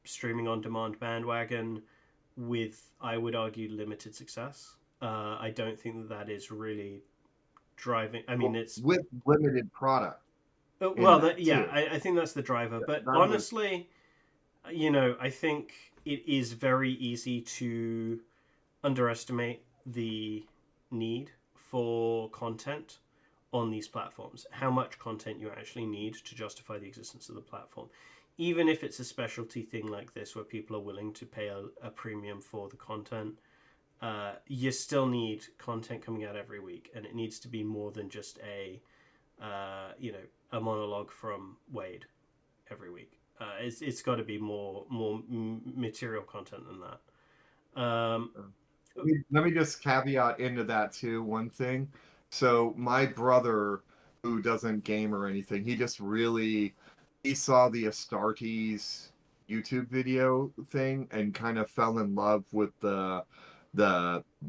streaming on demand bandwagon with, I would argue, limited success. I don't think that is really driving. I mean, it's with limited product. Well, I think that's the driver. But honestly, I think it is very easy to underestimate the need for content on these platforms. How much content you actually need to justify the existence of the platform. Even if it's a specialty thing like this where people are willing to pay a premium for the content, you still need content coming out every week, and it needs to be more than just a monologue from Wade every week. It's got to be more material content than that. Let me just caveat into that too. One thing. So my brother, who doesn't game or anything, he saw the Astartes YouTube video thing and kind of fell in love with the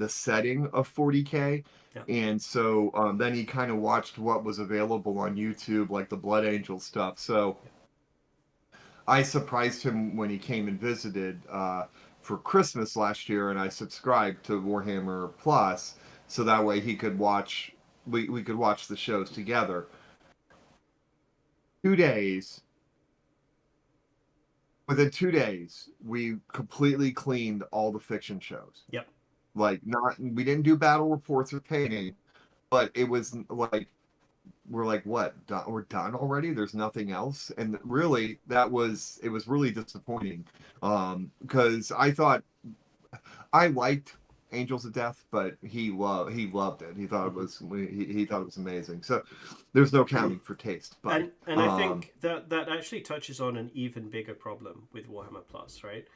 setting of 40K. Yeah. And so then he kind of watched what was available on YouTube, like the Blood Angel stuff. So I surprised him when he came and visited for Christmas last year, and I subscribed to Warhammer Plus, so that way he could watch. We could watch the shows together. 2 days. Within 2 days, we completely cleaned all the fiction shows. Yep. We didn't do battle reports or painting, but it was like, we're like, what? We're done already? There's nothing else? And really, it was really disappointing. Because I thought I liked Angels of Death, but he loved it. He thought it was he thought it was amazing. So there's no counting for taste, but And I think that that actually touches on an even bigger problem with Warhammer Plus, right?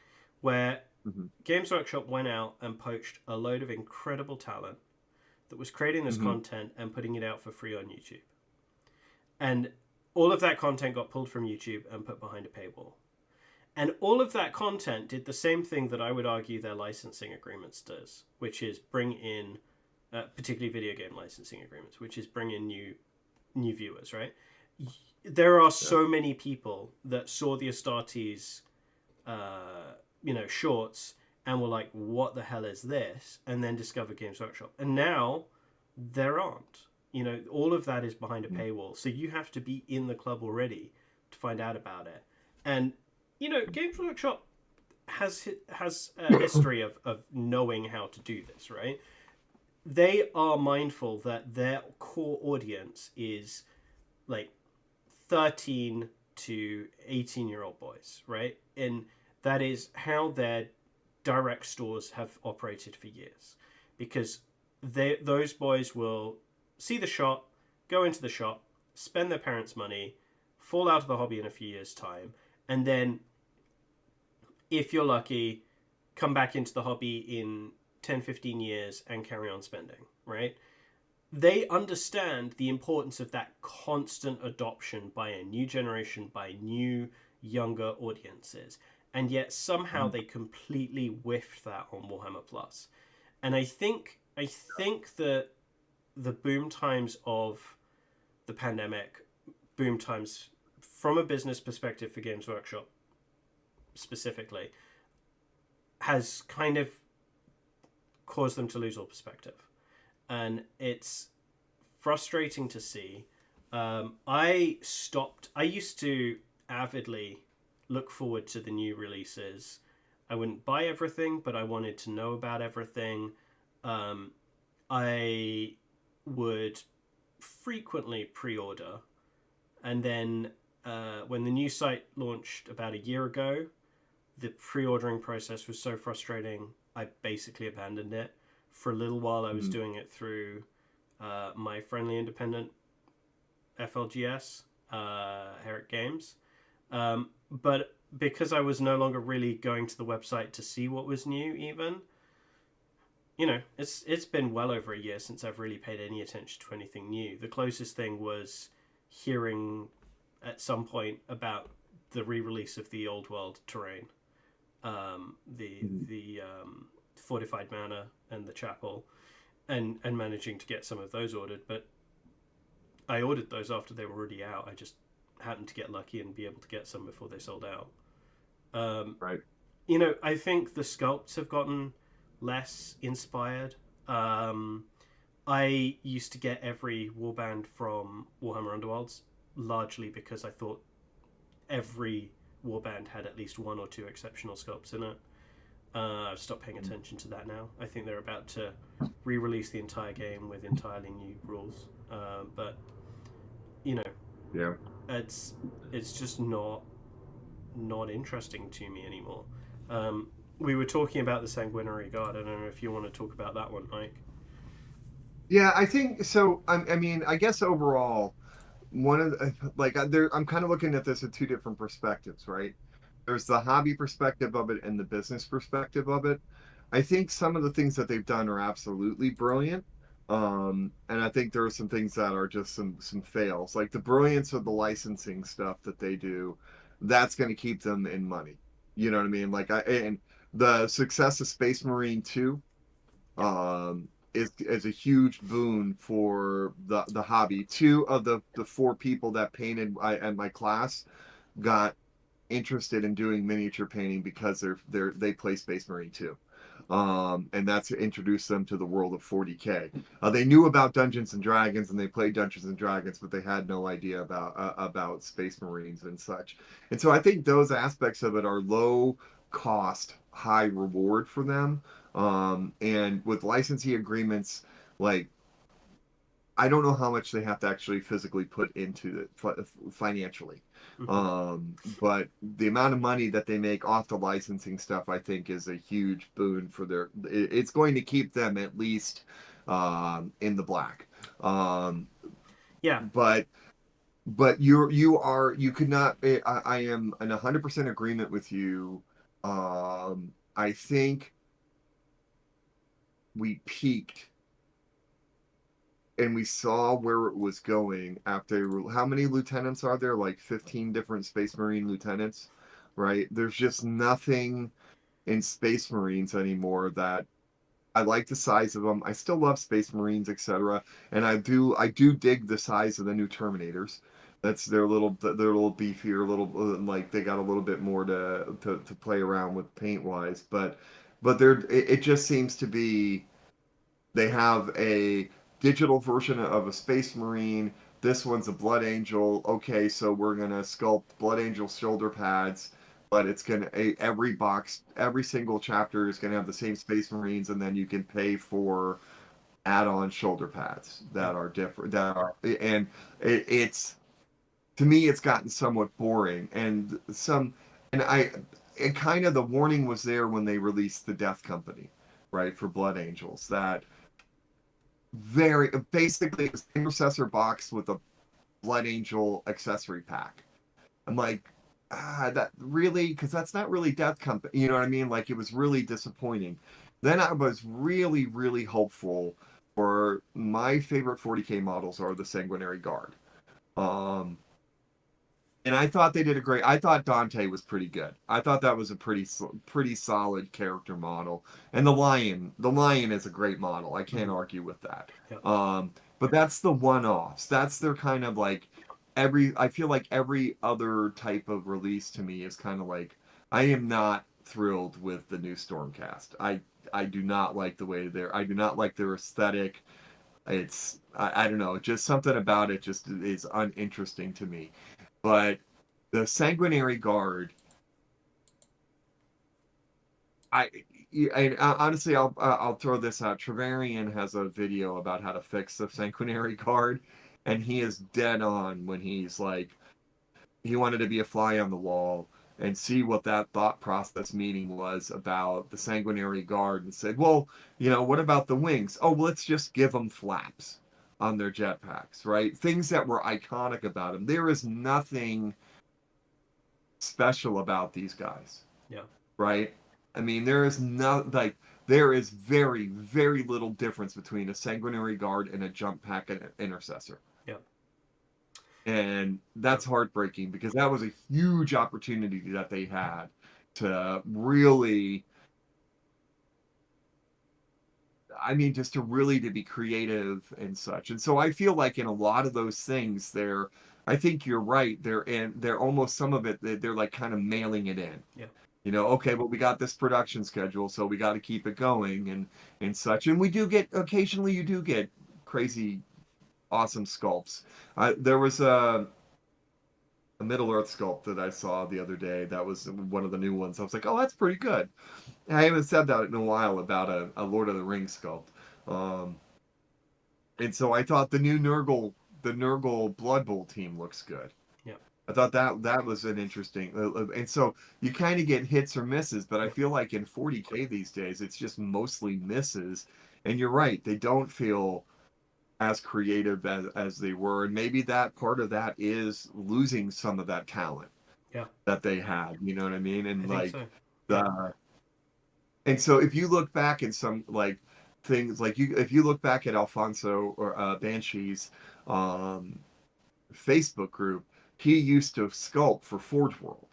Where mhm, Games Workshop went out and poached a load of incredible talent that was creating this mhm, content and putting it out for free on YouTube. And all of that content got pulled from YouTube and put behind a paywall. And all of that content did the same thing that I would argue their licensing agreements does, which is bring in, particularly video game licensing agreements, which is bring in new viewers, right? There are yeah, so many people that saw the Astartes, shorts and were like, "What the hell is this?" and then discovered Games Workshop, and now there aren't. All of that is behind a mhm, paywall, so you have to be in the club already to find out about it. And Games Workshop has a history of knowing how to do this, right? They are mindful that their core audience is like 13 to 18-year-old boys, right? And that is how their direct stores have operated for years, because those boys will see the shop, go into the shop, spend their parents' money, fall out of the hobby in a few years' time, and then, if you're lucky, come back into the hobby in 10, 15 years and carry on spending, right? They understand the importance of that constant adoption by a new generation, by new, younger audiences. And yet somehow mhm. they completely whiffed that on Warhammer Plus. And I think that the boom times of the pandemic, boom times from a business perspective for Games Workshop specifically, has kind of caused them to lose all perspective. And it's frustrating to see. I used to avidly look forward to the new releases. I wouldn't buy everything, but I wanted to know about everything. Um, I would frequently pre-order, and then when the new site launched about a year ago, the pre-ordering process was so frustrating. I basically abandoned it. For a little while, I was Mhm. doing it through my friendly independent FLGS, Herrick Games. But because I was no longer really going to the website to see what was new, even, it's been well over a year since I've really paid any attention to anything new. The closest thing was hearing at some point about the re-release of the Old World terrain, Mhm. the fortified manor and the chapel, and managing to get some of those ordered. But I ordered those after they were already out. I just happened to get lucky and be able to get some before they sold out. Um, Right. I think the sculpts have gotten less inspired. I used to get every warband from Warhammer Underworlds largely because I thought every warband had at least one or two exceptional sculpts in it. I've stopped paying Mhm. attention to that now. I think they're about to re-release the entire game with entirely new rules. But you know, Yeah. it's it's just not interesting to me anymore. Um, we were talking about the Sanguinary God. I don't know if you want to talk about that one, Mike. Yeah, I think so. I mean, I guess overall, one of the, like I'm kind of looking at this at two different perspectives, right? There's the hobby perspective of it and the business perspective of it. I think some of the things that they've done are absolutely brilliant. And I think there are some things that are just some fails. Like the brilliance of the licensing stuff that they do, that's going to keep them in money. You know what I mean? And the success of Space Marine 2 Yep. is a huge boon for the hobby. Two of the four people that painted at my class got interested in doing miniature painting because they play Space Marine 2. And that's introduced them to the world of 40K. They knew about Dungeons and Dragons and they played Dungeons and Dragons, but they had no idea about Space Marines and such. And so I think those aspects of it are low cost, high reward for them. And with licensing agreements, like I don't know how much they have to actually physically put into it financially. Mm-hmm. But the amount of money that they make off the licensing stuff, I think, is a huge boon for their. It's going to keep them at least in the black. Um, Yeah. but you could not. I am in 100% agreement with you. I think we peaked and we saw where it was going after. How many lieutenants are there? Like 15 different Space Marine lieutenants, right? There's just nothing in Space Marines anymore that I like the size of them. I still love Space Marines, etc. And I do dig the size of the new Terminators. That's they're a little beefier, a little like they got a little bit more to play around with paint wise. But it just seems to be they have a digital version of a Space Marine. This one's a Blood Angel. Okay, so we're gonna sculpt Blood Angel shoulder pads, but it's gonna every box, every single chapter is gonna have the same Space Marines, and then you can pay for add-on shoulder pads Yeah. that are different. That are and it's to me, it's gotten somewhat boring, and I, it kind of the warning was there when they released the Death Company, right, for Blood Angels that very basically it was intercessor box with a blood angel accessory pack. I'm like, that really, because that's not really Death Company, you know what I mean? Like it was really disappointing. Then I was really really hopeful for my favorite 40k models are the Sanguinary Guard. um and I thought they did a great. I thought Dante was pretty good. I thought that was a pretty solid character model. And the lion is a great model. I can't Mm-hmm. argue with that. Yeah. But that's the one-offs. That's their kind of like every. I feel like every other type of release to me is kind of like I am not thrilled with the new Stormcast. I do not like the way they're. I do not like their aesthetic. I don't know. Just something about it just is uninteresting to me. But the Sanguinary Guard, I and honestly, I'll throw this out. Travarian has a video about how to fix the Sanguinary Guard, and he is dead on when he's like he wanted to be a fly on the wall and see what that thought process meaning was about the Sanguinary Guard, and said, well, what about the wings? Oh, well, let's just give them flaps on their jetpacks, right? Things that were iconic about them. There is nothing special about these guys, Yeah. right? I mean, there is not like there is very, very little difference between a Sanguinary Guard and a jump pack and an intercessor. Yeah. And that's heartbreaking because that was a huge opportunity that they had to really, I mean, just to really to be creative and such. And so I feel like in a lot of those things, I think you're right. They're almost some of it. They're like kind of mailing it in. Yeah. Okay, well, we got this production schedule, so we got to keep it going and such. And we do get occasionally, you do get crazy, awesome sculpts. There was a Middle Earth sculpt that I saw the other day. That was one of the new ones. I was like, oh, that's pretty good. I haven't said that in a while about a Lord of the Rings sculpt. Um, and so I thought the Nurgle Blood Bowl team looks good. Yeah. I thought that was an interesting, and so you kind of get hits or misses, but I Yeah. feel like in 40k these days it's just mostly misses. And you're right, they don't feel as creative as they were, and maybe that part of that is losing some of that talent Yeah. that they had. You know what I mean? I And think like so. Yeah. the and so if you look back in some like things like if you look back at Alfonso or Banshee's um, Facebook group, he used to sculpt for Forge World.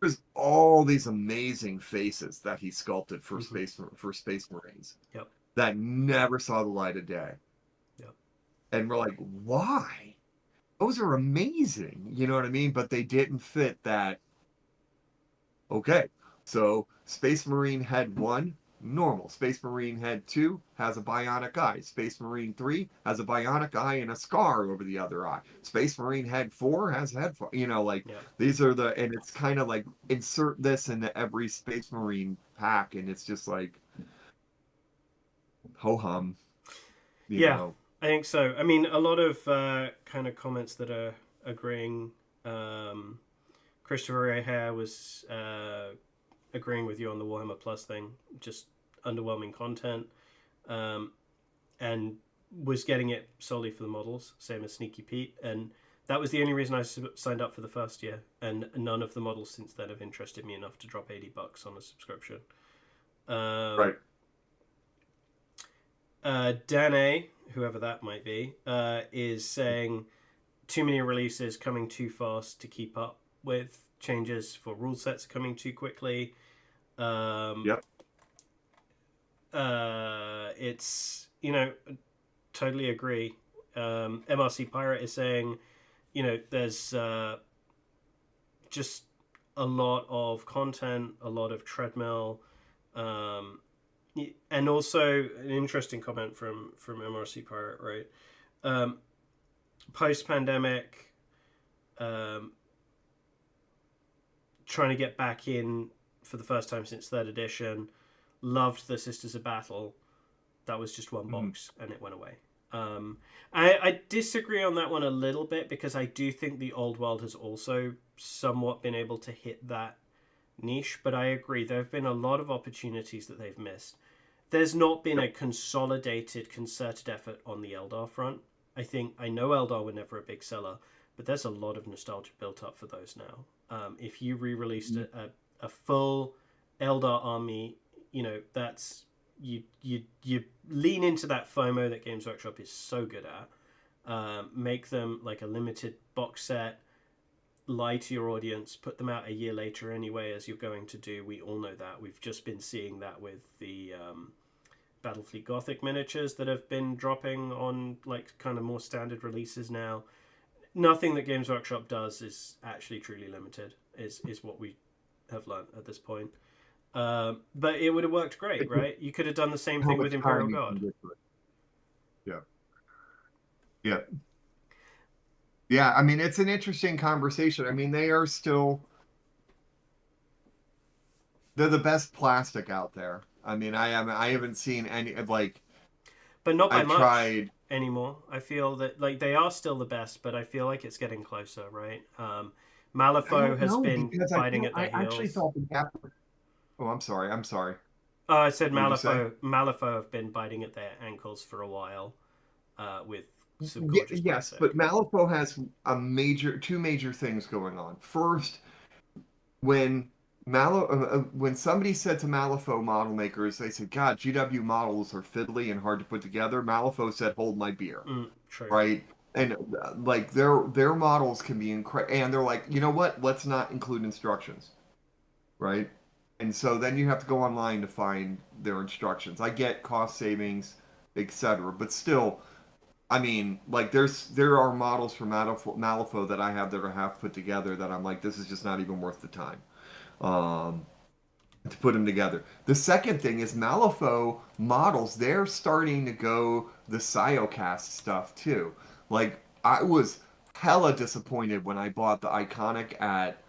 There's all these amazing faces that he sculpted for Mm-hmm. Space Marines Yep. that never saw the light of day. Yep. And we're like, why? Those are amazing. You know what I mean? But they didn't fit that. Okay. So Space Marine Head 1, normal. Space Marine Head 2 has a bionic eye. Space Marine 3 has a bionic eye and a scar over the other eye. Space Marine Head 4 has head, like Yeah. these are and it's kind of like insert this into every Space Marine pack, and it's just like ho hum, you Yeah. know. I think so. I mean, a lot of kind of comments that are agreeing. Christopher O'Hare was agreeing with you on the Warhammer Plus thing. Just underwhelming content, um, and was getting it solely for the models, same as Sneaky Pete. And that was the only reason I signed up for the first year. And none of the models since then have interested me enough to drop $80 on a subscription. Right. Dan A, whoever that might be, is saying too many releases coming too fast to keep up with, changes for rule sets coming too quickly. Yep. It's, totally agree. MRC Pirate is saying, there's just a lot of content, a lot of treadmill, and also an interesting comment from MRC Pirate, right? Post pandemic, trying to get back in for the first time since third edition. Loved the Sisters of Battle. That was just one box and it went away. I disagree on that one a little bit because I do think the old world has also somewhat been able to hit that niche, but I agree there have been a lot of opportunities that they've missed. There's not been a consolidated, concerted effort on the Eldar front. I know Eldar were never a big seller, but there's a lot of nostalgia built up for those now. If you re-released a full Eldar army, that's you lean into that FOMO that Games Workshop is so good at. Make them like a limited box set. Lie to your audience. Put them out a year later anyway, as you're going to do. We all know that. We've just been seeing that with the Battlefleet Gothic miniatures that have been dropping on like kind of more standard releases now. Nothing that Games Workshop does is actually truly limited. Is what we have learned at this point. But it would have worked great, right? You could have done the same thing with Imperial Guard. Yeah. Yeah. Yeah, I mean, it's an interesting conversation. I mean, they're the best plastic out there. I mean, I haven't seen any like. But not by I've much tried anymore. I feel that like they are still the best, but I feel like it's getting closer, right? Malifaux has been biting at their heels. I actually thought the gap. Oh, I'm sorry. I'm sorry. Oh, I said What did you say? Malifaux have been biting at their ankles for a while, with some gorgeous Yes, plastic. but Malifaux has two major things going on. First, when when somebody said to Malifaux model makers, they said, "God, GW models are fiddly and hard to put together." Malifaux said, "Hold my beer," True. right? And like their models can be incredible, and they're like, you know what? Let's not include instructions, right? And so then you have to go online to find their instructions. I get cost savings, etc., but still, I mean, like there are models for Malifaux that I have that are half put together that I'm like, this is just not even worth the time to put them together. The second thing is Malifaux models. They're starting to go the Siocast stuff too. Like I was hella disappointed when I bought the Iconic at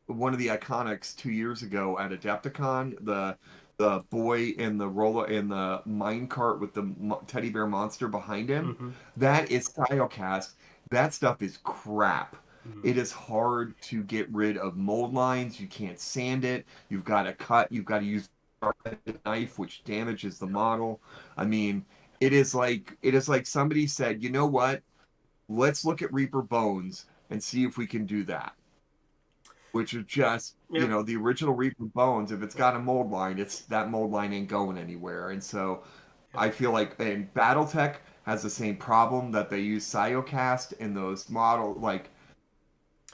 one of the Iconics 2 years ago at Adepticon. The boy in the roller in the mine cart with the teddy bear monster behind him. Mm-hmm. That is Siocast. That stuff is crap. Mm-hmm. It is hard to get rid of mold lines. You can't sand it. You've got to cut. You've got to use a knife, which damages the model. I mean, it is like somebody said, you know what? Let's look at Reaper Bones and see if we can do that. Which are just, Yep. the original Reaper Bones. If it's got a mold line, it's that mold line ain't going anywhere. And so Yep. I feel like, and BattleTech has the same problem that they use Siocast in those model. Like,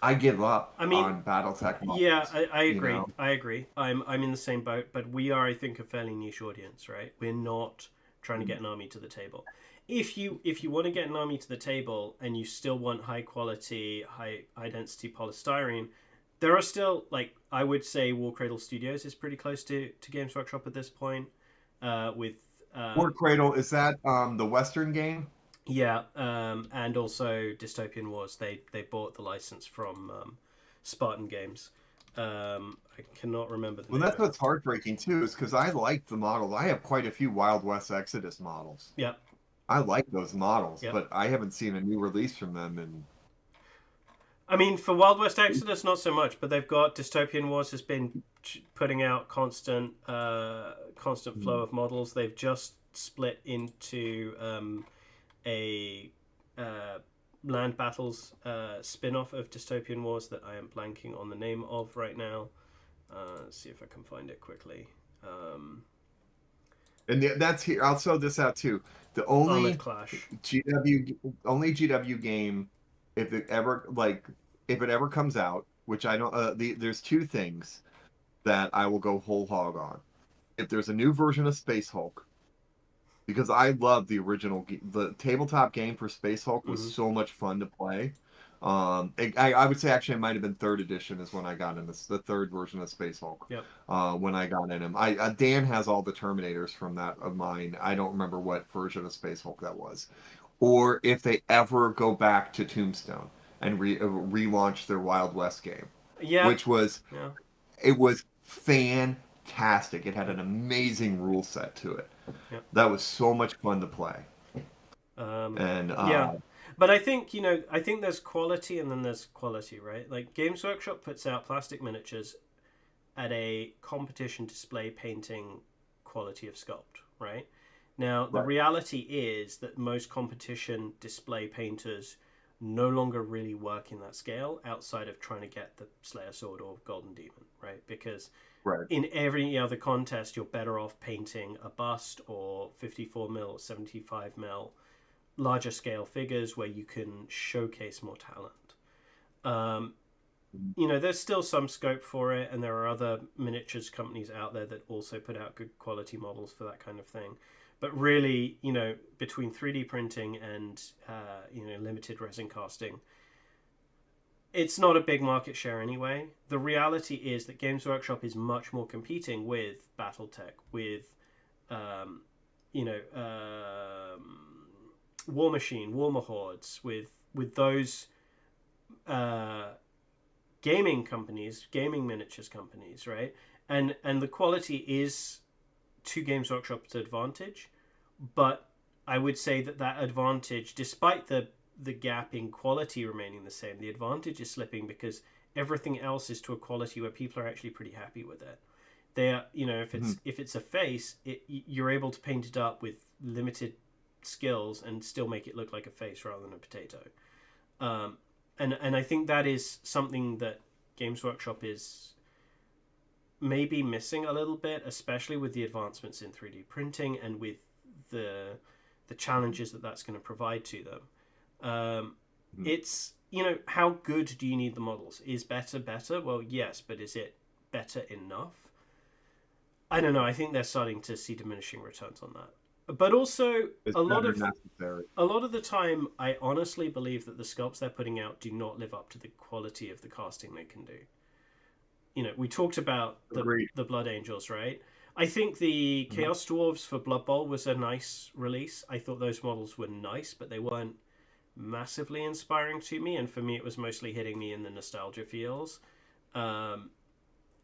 I give up I mean, on BattleTech yeah, models. I You agree. know, I agree. I'm in the same boat, but we are, I think, a fairly niche audience, right? We're not trying to get an army to the table. If you want to get an army to the table and you still want high quality, high density polystyrene, there are still, like, I would say War Cradle Studios is pretty close to Games Workshop at this point. With War Cradle, is that the Western game? yeah, and also Dystopian Wars. They bought the license from Spartan Games. I I cannot remember the Well, name that's of it. what's heartbreaking too, is because I like the models. I have quite a few Wild West Exodus models. Yep. I like those models, Yep. but I haven't seen a new release from them. And I mean, for Wild West Exodus, not so much, but they've got Dystopian Wars has been putting out constant flow of models. They've just split into a uh, land battles spin-off of Dystopian Wars that I am blanking on the name of right now. Let's see if I can find it quickly. that's here. I'll throw this out too. The Armored Clash. GW game, if it ever comes out, which I don't. There's two things that I will go whole hog on. If there's a new version of Space Hulk, because I love the original, the tabletop game for Space Hulk was Mm-hmm. so much fun to play. I would say actually it might have been third edition is when I got in this, the third version of Space Hulk. Yep. When I got in him, Dan has all the Terminators from that of mine. I don't remember what version of Space Hulk that was, or if they ever go back to Tombstone and relaunch their Wild West game, Yeah. which was Yeah. it was fantastic. It had an amazing rule set to it. Yep. That was so much fun to play. And Yeah. But I think, I think there's quality and then there's quality, right? Like Games Workshop puts out plastic miniatures at a competition display painting quality of sculpt, right? Now, the right, reality is that most competition display painters no longer really work in that scale outside of trying to get the Slayer Sword or Golden Demon, right? Because right. in every other contest, you're better off painting a bust or 54mm or 75mm larger scale figures where you can showcase more talent. Um, there's still some scope for it, and there are other miniatures companies out there that also put out good quality models for that kind of thing. But really, between 3D printing and limited resin casting, it's not a big market share anyway. The reality is that Games Workshop is much more competing with BattleTech, with um, you know. War Machine, Warmahordes, with those gaming companies, gaming miniatures companies, right? And the quality is to Games Workshop's advantage, but I would say that advantage, despite the gap in quality remaining the same, the advantage is slipping because everything else is to a quality where people are actually pretty happy with it. They are, if it's a face, you're able to paint it up with limited skills and still make it look like a face rather than a potato. And I think that is something that Games Workshop is maybe missing a little bit, especially with the advancements in 3D printing and with the challenges that that's going to provide to them. It's how good do you need the models? Is better? Well, yes, but is it better enough? I don't know. I think they're starting to see diminishing returns on that. But also, It's a lot better of necessary. a lot of the time, I honestly believe that the sculpts they're putting out do not live up to the quality of the casting they can do. We talked about the Blood Angels, right? I think the Chaos Dwarves for Blood Bowl was a nice release. I thought those models were nice, but they weren't massively inspiring to me. And for me, it was mostly hitting me in the nostalgia feels. And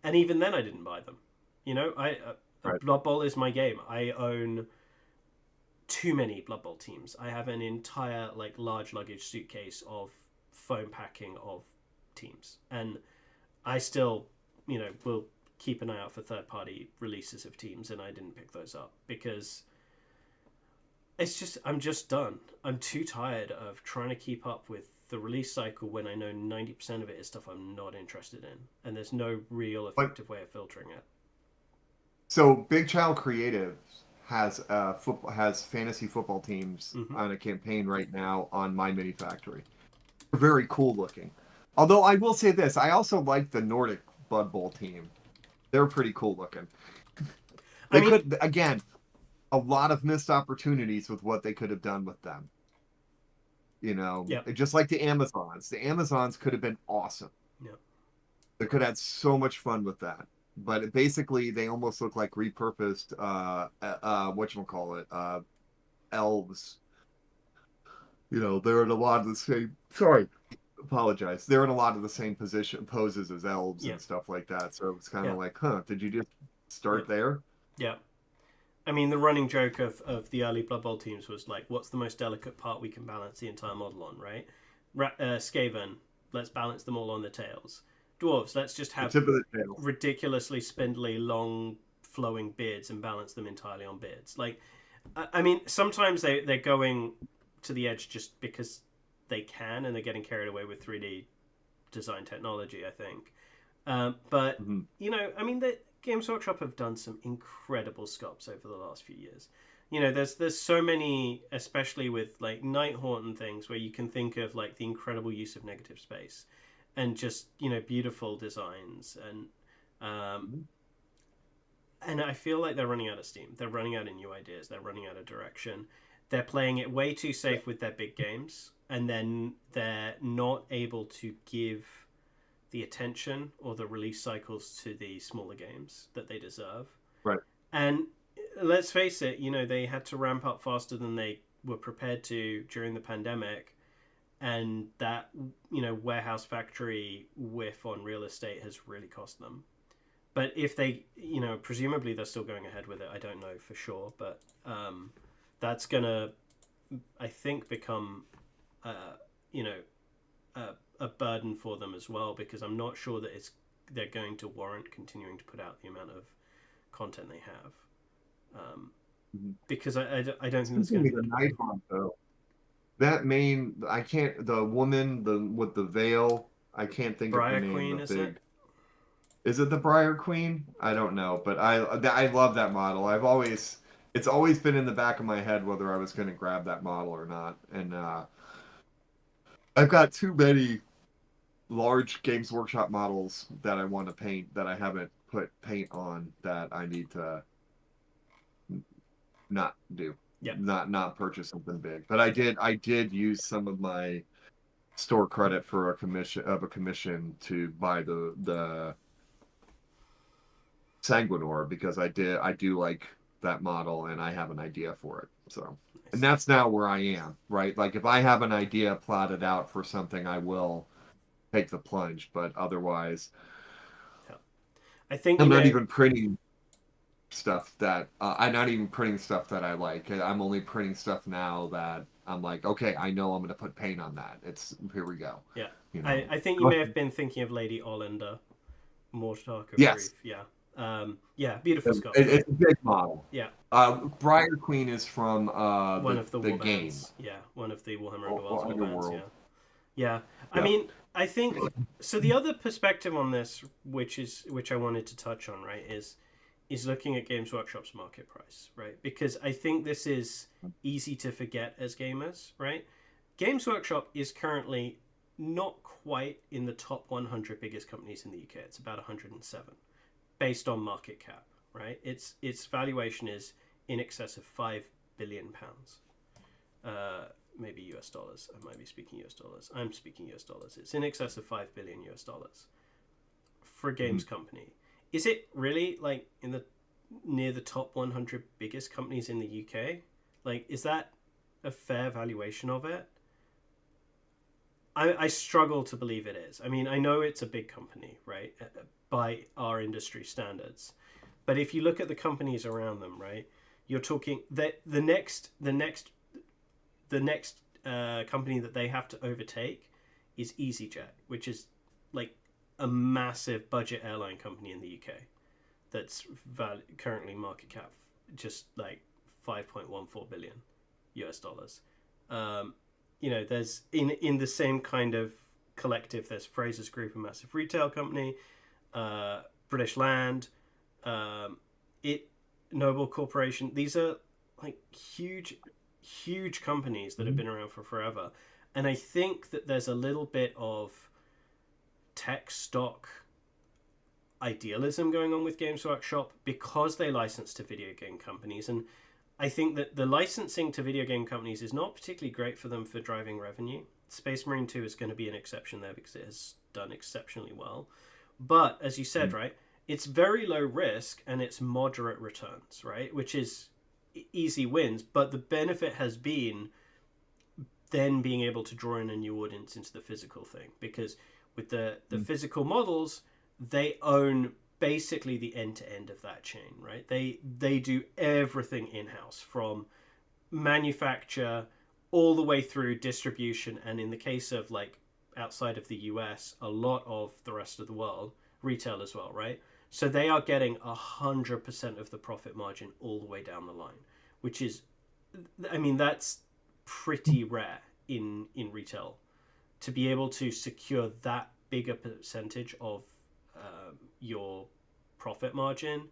even then, I didn't buy them. Right. Blood Bowl is my game. I own too many Blood Bowl teams. I have an entire large luggage suitcase of foam packing of teams, and I still will keep an eye out for third party releases of teams, and I didn't pick those up because I'm just done. I'm too tired of trying to keep up with the release cycle when I know 90% of it is stuff I'm not interested in, and there's no real effective way of filtering it. So Big Child Creative has fantasy football teams on a campaign right now on My Mini Factory. They're very cool looking. Although I will say this, I also like the Nordic Blood Bowl team. They're pretty cool looking. Could again a lot of missed opportunities with what they could have done with them. Just like the Amazons. The Amazons could have been awesome. Yeah. They could have had so much fun with that. But basically, they almost look like repurposed, elves. They're in a lot of the same. Sorry, apologize. They're in a lot of the same poses as elves Yeah, and stuff like that. So it's kind yeah, of like, huh? Did you just yeah, start there? yeah. I mean, the running joke of the early Blood Bowl teams was like, what's the most delicate part we can balance the entire model on, right? Skaven, let's balance them all on the tails. Dwarves, let's just The have tip of the tail. ridiculously spindly, long, flowing beards and balance them entirely on beards. Like, I mean, sometimes they're going to the edge just because they can and they're getting carried away with 3D design technology, I think. But Mm-hmm. you know, I mean, the Games Workshop have done some incredible sculpts over the last few years. You know, there's so many, especially with like Nighthaunt and things, where you can think of like the incredible use of negative space, and just beautiful designs Mm-hmm. and I feel like they're running out of steam. They're running out of new ideas. They're running out of direction. They're playing it way too safe with their big games, and then they're not able to give the attention or the release cycles to the smaller games that they deserve. Right. And let's face it, they had to ramp up faster than they were prepared to during the pandemic. And that, warehouse factory whiff on real estate has really cost them. But if they, presumably they're still going ahead with it. I don't know for sure. But that's going to, I think, become, you know, a burden for them as well, because I'm not sure that they're going to warrant continuing to put out the amount of content they have. Because I don't think that's going to be the knife on though. That main, I can't. The woman, with the veil, I can't think of her Briar name. Queen, The isn't it? big. Is it the Briar Queen? I don't know, but I love that model. It's always been in the back of my head whether I was going to grab that model or not. And I've got too many large Games Workshop models that I want to paint that I haven't put paint on that I need to not do. Yeah. Not purchase something big. But I did use some of my store credit for a commission to buy the Sanguinor because I do like that model and I have an idea for it. So, and Nice. that's now where I am, right? Like if I have an idea plotted out for something, I will take the plunge, but otherwise, Yeah. I think I'm not even printing stuff that I'm not even printing stuff that I like. I'm only printing stuff now that I'm like, okay, I know I'm going to put paint on that. It's here we go. Yeah. You know. I think you may have been thinking of Lady Olander, Mortark of Yes, Ruth. Yeah. Yeah, beautiful sculpt, it's right? a big model. Yeah. Briar Queen is from One of the the war game. bands. Yeah, one of the Warhammer Or Underworld's war bands. Yeah. Underworld. Yeah. I Yeah. mean, I think so. The other perspective on this, which I wanted to touch on, right, is looking at Games Workshop's market price, right? Because I think this is easy to forget as gamers, right? Games Workshop is currently not quite in the top 100 biggest companies in the UK. It's about 107, based on market cap, right? Its valuation is in excess of £5 billion. Maybe US dollars. I might be speaking US dollars. I'm speaking US dollars. It's in excess of $5 billion US dollars for a games company. Is it really like near the top 100 biggest companies in the UK? Like, is that a fair valuation of it? I struggle to believe it is. I mean, I know it's a big company, right, by our industry standards, but if you look at the companies around them, right, you're talking that the next company that they have to overtake is EasyJet, which is like a massive budget airline company in the UK that's currently market cap just like 5.14 billion US dollars. There's in the same kind of collective, there's Fraser's Group, a massive retail company, British Land, Noble Corporation. These are like huge companies that have been around for forever. And I think that there's a little bit of tech stock idealism going on with Games Workshop because they license to video game companies. And I think that the licensing to video game companies is not particularly great for them for driving revenue. Space Marine 2 is going to be an exception there because it has done exceptionally well. But as you said, right, it's very low risk and it's moderate returns, right? Which is easy wins. But the benefit has been then being able to draw in a new audience into the physical thing, because with the physical models, they own basically the end to end of that chain, right? They do everything in house, from manufacture all the way through distribution, and in the case of like outside of the US, a lot of the rest of the world, retail as well, right? So they are getting 100% of the profit margin all the way down the line, which is, I mean, that's pretty rare in retail, to be able to secure that bigger percentage of your profit margin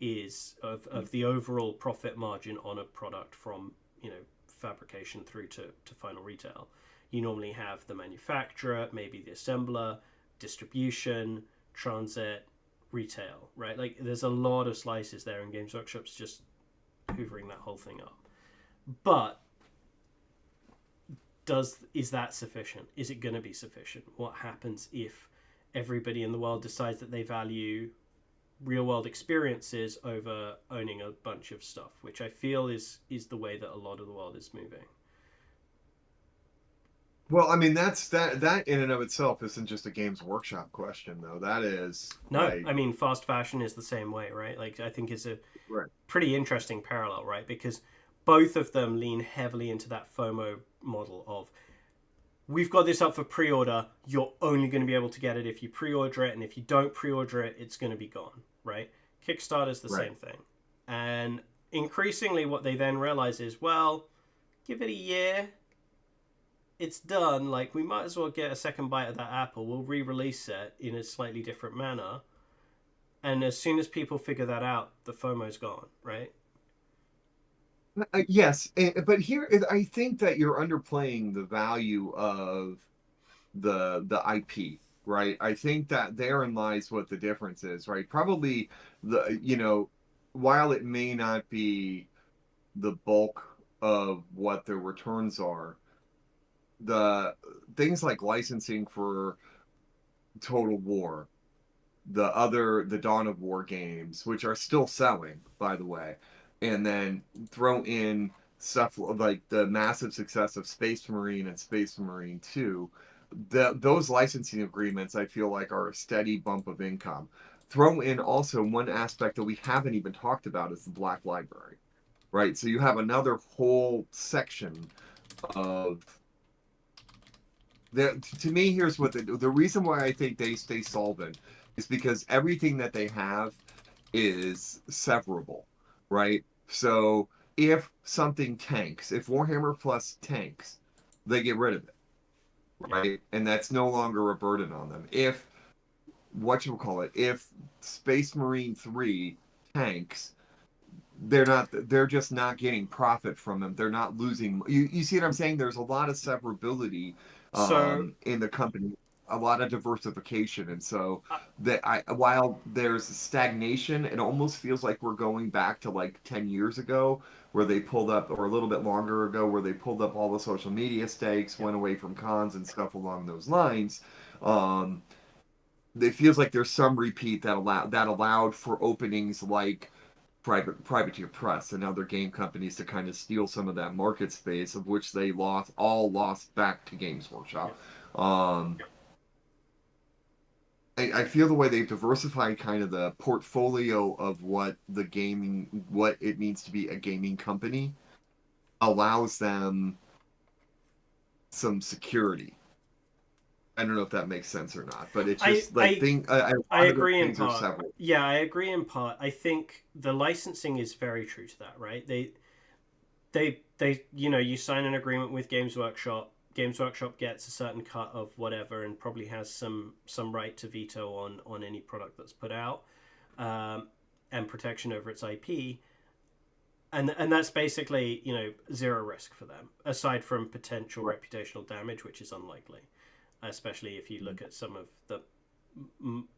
is of the overall profit margin on a product from, you know, fabrication through to final retail. You normally have the manufacturer, maybe the assembler, distribution, transit, retail, right? Like there's a lot of slices there, in Games Workshop's just hoovering that whole thing up. But is that sufficient? Is it going to be sufficient? What happens if everybody in the world decides that they value real world experiences over owning a bunch of stuff, which I feel is the way that a lot of the world is moving? Well, I mean, that in and of itself isn't just a Games Workshop question, though. That is No, like I mean, fast fashion is the same way, right? Like, I think it's a right, pretty interesting parallel, right? Because both of them lean heavily into that FOMO model of, we've got this up for pre-order, you're only going to be able to get it if you pre-order it, and if you don't pre-order it, it's going to be gone, right? Kickstarter's the right. same thing. And increasingly what they then realize is, well, give it a year, it's done. Like, we might as well get a second bite of that apple. We'll re-release it in a slightly different manner. And as soon as people figure that out, the FOMO's gone, right? Yes, but here I think that you're underplaying the value of the IP, right? I think that therein lies what the difference is, right? Probably while it may not be the bulk of what the returns are, the things like licensing for Total War, the Dawn of War games, which are still selling, by the way, and then throw in stuff like the massive success of Space Marine and Space Marine 2. Those licensing agreements, I feel like, are a steady bump of income. Throw in also one aspect that we haven't even talked about is the Black Library, right? So you have another whole section of to me, here's what the reason why I think they stay solvent is because everything that they have is severable, right? So if something tanks, if Warhammer Plus tanks, they get rid of it, Yeah. right? And that's no longer a burden on them. If what you call it, if Space Marine 3 tanks, they're just not getting profit from them. They're not losing. You see what I'm saying? There's a lot of severability So, in the company, a lot of diversification, and so uh, that while there's stagnation, it almost feels like we're going back to like 10 years ago, where they pulled up, or a little bit longer ago, where they pulled up all the social media stakes, yeah. went away from cons and stuff along those lines. Um, it feels like there's some repeat that allowed for openings like privateer press and other game companies to kind of steal some of that market space, of which they lost back to Games Yeah. Workshop. um I feel the way they've diversified kind of the portfolio of what it means to be a gaming company allows them some security. I don't know if that makes sense or not, but it's I, just like I, a I lot of those agree in things are part. several. Yeah, I agree in part. I think the licensing is very true to that, right? You know, you sign an agreement with Games Workshop. Games Workshop gets a certain cut of whatever, and probably has some right to veto on any product that's put out, and protection over its IP. And that's basically, you know, zero risk for them, aside from potential Right. reputational damage, which is unlikely, especially if you look at some of the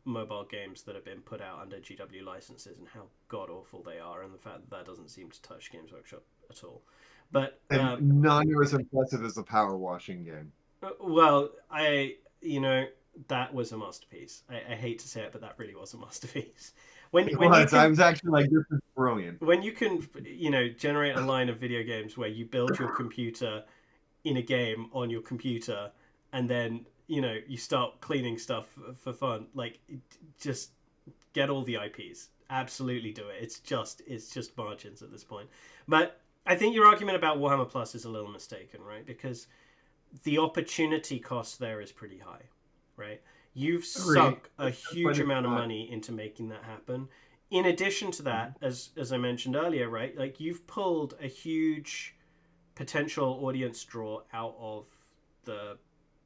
mobile games that have been put out under GW licenses and how god awful they are, and the fact that doesn't seem to touch Games Workshop at all. But And none are as impressive as the power washing game. well, you know, that was a masterpiece. I hate to say it, but that really was a masterpiece. When It when you was. I can was actually like, this is brilliant. when you can, you know, generate a line of video games where you build your computer in a game on your computer, and then you start cleaning stuff for fun. Like, just get all the IPs. Absolutely do it. It's just margins at this point. But I think your argument about Warhammer Plus is a little mistaken, right? Because the opportunity cost there is pretty high, right? You've Agreed. sunk a But huge it's amount of not. money into making that happen. In addition to that, as I mentioned earlier, right? Like, you've pulled a huge potential audience draw out of the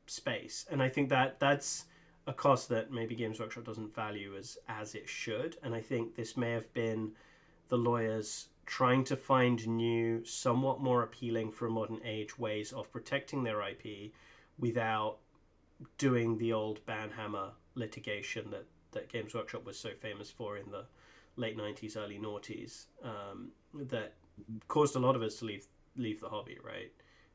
space, and I think that that's a cost that maybe Games Workshop doesn't value as it should. And I think this may have been the lawyers trying to find new, somewhat more appealing for a modern age ways of protecting their IP without doing the old banhammer litigation that Games Workshop was so famous for in the late 90s, early noughties, that caused a lot of us to leave the hobby, right?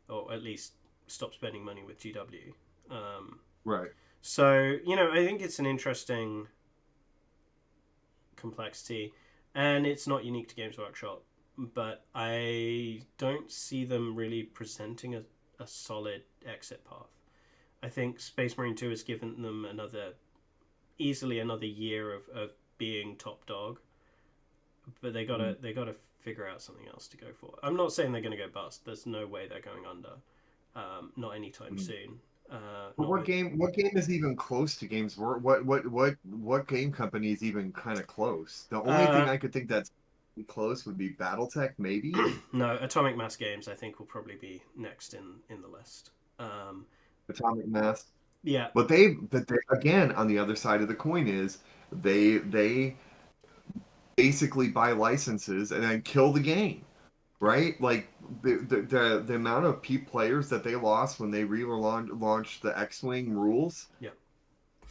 Or at least stop spending money with GW. Um, Right. so, I think it's an interesting complexity, and it's not unique to Games Workshop, but I don't see them really presenting a solid exit path. I think Space Marine 2 has given them easily another year of being top dog, but they gotta figure out something else to go for. I'm not saying they're going to go bust. There's no way they're going under. Not anytime Mm. soon. But Not what with. game? What game is even close to Games World? What game company is even kind of close? The only thing Uh, I could think that's close would be BattleTech, maybe. no, Atomic Mass Games I think will probably be next in the list. Um, Atomic Mass. yeah, But they again on the other side of the coin is they basically buy licenses and then kill the game, right? Like the amount of players that they lost when they relaunched the X-Wing rules. yeah,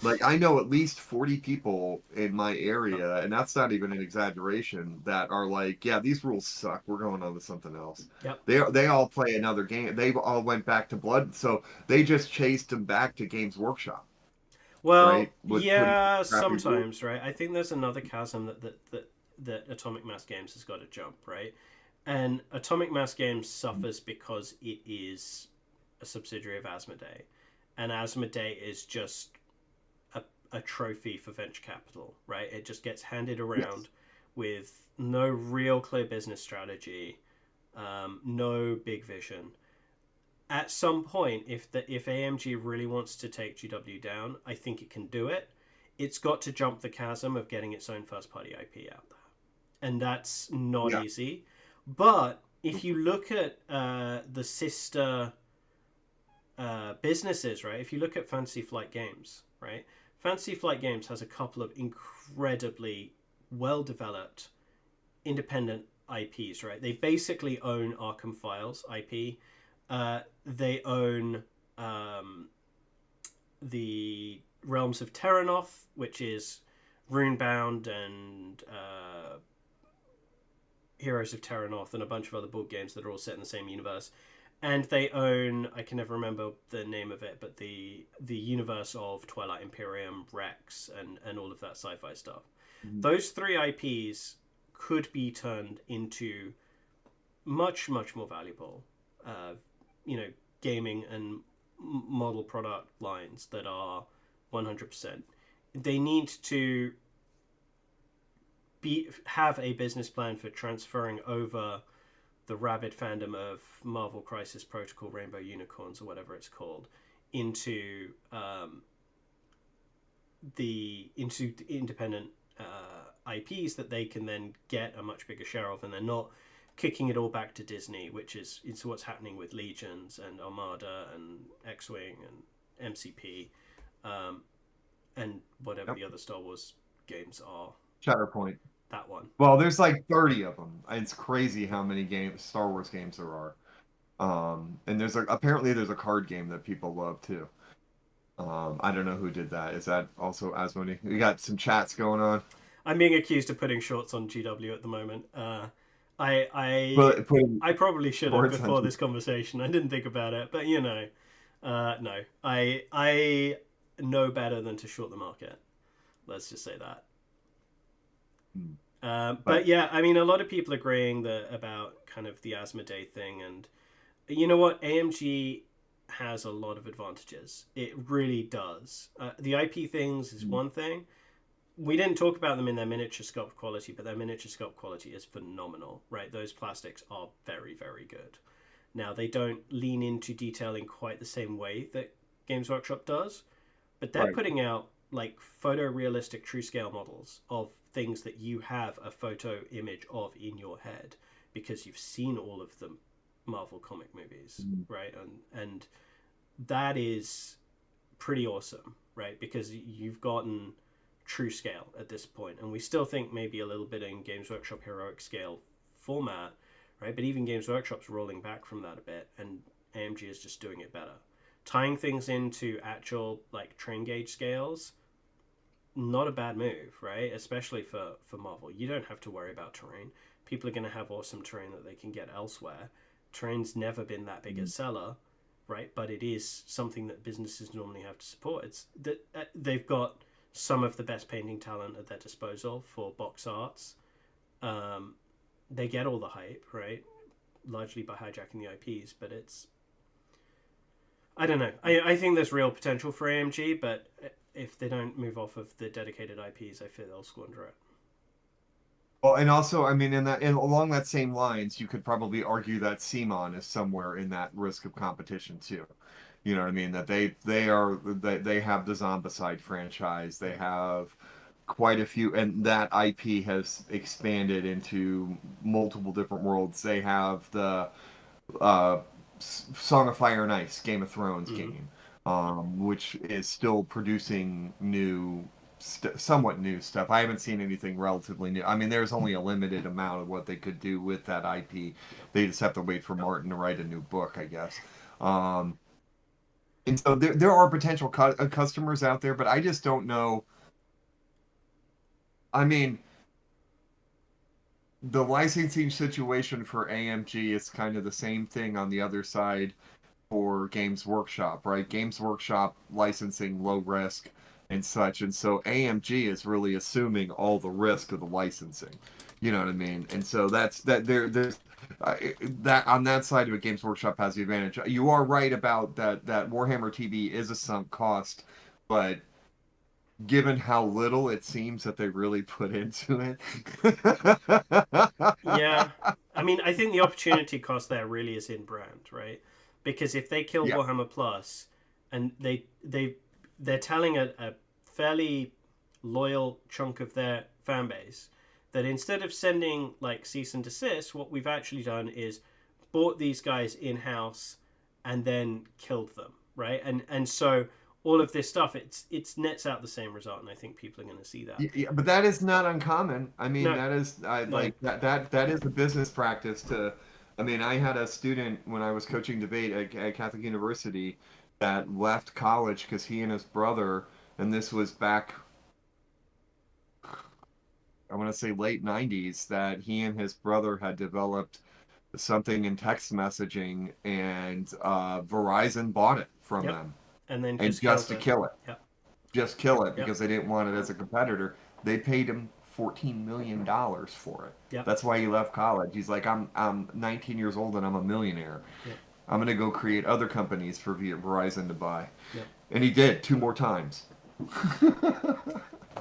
Like I know at least 40 people in my area, and that's not even an exaggeration, that are like, yeah, these rules suck. We're going on to something else. yep. They all play another game. They all went back to Blood, so they just chased them back to Games Workshop, Well, right? With putting yeah, crappy rules. sometimes, right? I think there's another chasm that Atomic Mass Games has got to jump, right? And Atomic Mass Games suffers because it is a subsidiary of Asmodee, and Asmodee is just a trophy for venture capital, right? It just gets handed Yes. around with no real clear business strategy, no big vision. At some point, if AMG really wants to take GW down, I think it can do it. It's got to jump the chasm of getting its own first party IP out there, and that's not Yeah. easy. But if you look at the sister businesses, right? If you look at Fantasy Flight Games, right? Fantasy Flight Games has a couple of incredibly well developed independent IPs, right? They basically own Arkham Files IP. They own um, the Realms of Terranoth, which is Runebound and Heroes of Terranoth and a bunch of other board games that are all set in the same universe. And they own, I can never remember the name of it, but the universe of Twilight Imperium, Rex, and all of that sci-fi stuff. Mhm. Those three IPs could be turned into much more valuable, uh, gaming and model product lines that are 100%. They need to have a business plan for transferring over the rabid fandom of Marvel Crisis Protocol, Rainbow Unicorns, or whatever it's called, into into independent IPs that they can then get a much bigger share of, and they're not kicking it all back to Disney, which is it's what's happening with Legions and Armada and X-Wing and MCP, um, and whatever Yep. the other Star Wars games are. Shatterpoint. That one. Well, there's like 30 of them. It's crazy how many Star Wars games there are. And apparently there's a card game that people love too. I don't know who did that. Is that also Asmodee? We got some chats going on. I'm being accused of putting shorts on GW at the moment. I I Putting I probably should have shorts on. before this conversation. I didn't think about it, but no. I know better than to short the market. Let's just say that. But But yeah, I mean, a lot of people agreeing that about kind of the Asmodee thing, and You know what? AMG has a lot of advantages. It really does. The IP things is one thing. We didn't talk about them in their miniature sculpt quality, but their miniature sculpt quality is phenomenal, right? Those plastics are very, very good. Now, they don't lean into detail in quite the same way that Games Workshop does, but they're Right. putting out like photorealistic true scale models of things that you have a photo image of in your head because you've seen all of the Marvel comic movies, Mhm. right? And that is pretty awesome, right? Because you've gotten true scale at this point, and we still think maybe a little bit in Games Workshop heroic scale format, right? But even Games Workshop's rolling back from that a bit, and AMG is just doing it better. Tying things into actual like train gauge scales, not a bad move, right? Especially for Marvel, you don't have to worry about terrain. People are going to have awesome terrain that they can get elsewhere. Terrain's never been that big a seller, right? But it is something that businesses normally have to support. It's that they've got some of the best painting talent at their disposal for box arts. Um, they get all the hype, right? Largely by hijacking the IPs, but it's I don't know. I think there's real potential for AMG, but if they don't move off of the dedicated IPs, I fear they'll squander it. Well, and also, I mean, along that same lines, you could probably argue that Simon is somewhere in that risk of competition too. You know what I mean? That they have the Zombicide franchise. They have quite a few, and that IP has expanded into multiple different worlds. They have the uh, Song of Fire and Ice, Game of Thrones Mm-hmm. game, which is still producing somewhat new stuff. I haven't seen anything relatively new. I mean, there's only a limited amount of what they could do with that IP. They just have to wait for Martin to write a new book, I guess. Um, and so there are potential customers out there, but I just don't know. I mean, the licensing situation for AMG is kind of the same thing on the other side for Games Workshop, right? Games Workshop licensing low risk and such, and so AMG is really assuming all the risk of the licensing. You know what I mean? And so that's that. There's that on that side of it, Games Workshop has the advantage. You are right about that. That Warhammer TV is a sunk cost, but given how little it seems that they really put into it. Yeah, I mean, I think the opportunity cost there really is in brand, right? Because if they kill Yeah. Warhammer Plus, and they're telling a fairly loyal chunk of their fan base that instead of sending like cease and desist, what we've actually done is bought these guys in house and then killed them, right? And so all of this stuff, it's nets out the same result, and I think people are going to see that. Yeah, but that is not uncommon. I mean, No, that is I no, like that is a business practice to. I mean, I had a student when I was coaching debate at Catholic University that left college because he and his brother, and this was back, I want to say late 90s, that he and his brother had developed something in text messaging, and Verizon bought it from yep, them, and then and just just killed to it. kill it. Yep, Just kill it yep, because they didn't want it as a competitor. They paid him $14 million for it. yep, That's why he left college. He's like, I'm 19 years old and I'm a millionaire. yep, I'm gonna go create other companies for Verizon to buy, yep. and he did two more times.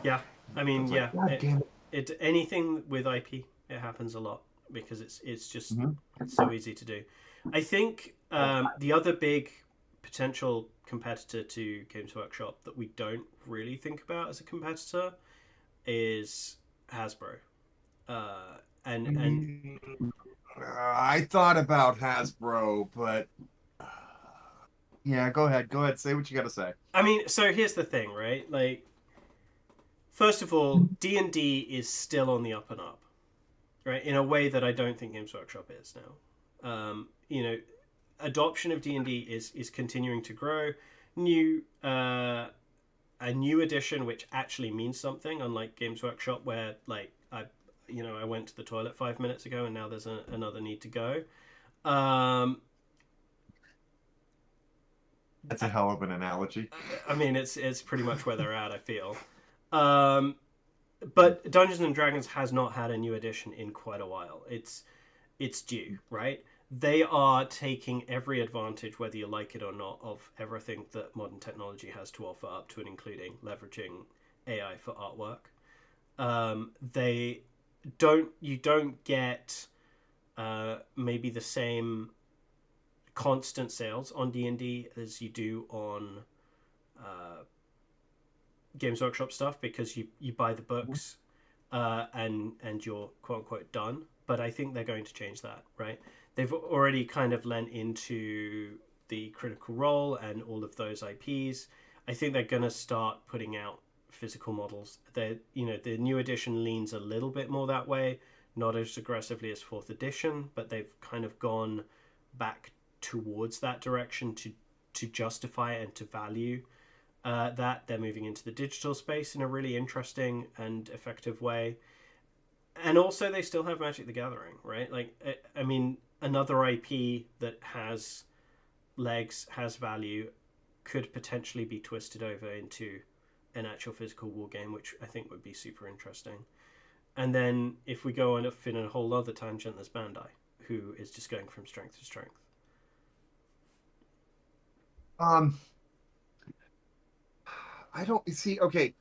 Yeah, I I mean, was like, yeah, God damn it. it anything with IP, it happens a lot because it's just Mhm. so easy to do. I think the other big potential competitor to Games Workshop that we don't really think about as a competitor is Hasbro. And I thought about Hasbro, but yeah, go ahead. Go ahead. Say what you got to say. I mean, so here's the thing, right? Like, first of all, D&D is still on the up and up, right? In a way that I don't think Games Workshop is now. You know, adoption of D&D is continuing to grow. New a new edition which actually means something, unlike Games Workshop, where like I went to the toilet 5 minutes ago and now there's another need to go. Um, That's a I, hell of an analogy. I mean, it's pretty much where they're at. I feel. Um, but Dungeons and Dragons has not had a new edition in quite a while. It's due, right? they are taking every advantage, whether you like it or not, of everything that modern technology has to offer, up to and including leveraging AI for artwork. They don't you don't get maybe the same constant sales on D&D as you do on uh, Games Workshop stuff, because you buy the books and you're quote unquote done. But I think they're going to change that, right? They've already kind of lent into the Critical Role and all of those IPs. I think they're going to start putting out physical models. The new edition leans a little bit more that way, not as aggressively as fourth edition, but they've kind of gone back towards that direction to justify and to value that. They're moving into the digital space in a really interesting and effective way. And also, they still have Magic the Gathering, right? Like, I mean, another IP that has legs, has value, could potentially be twisted over into an actual physical war game, which I think would be super interesting. And then if we go on in a whole other tangent, there's Bandai, who is just going from strength to strength. Um, I don't see. Okay,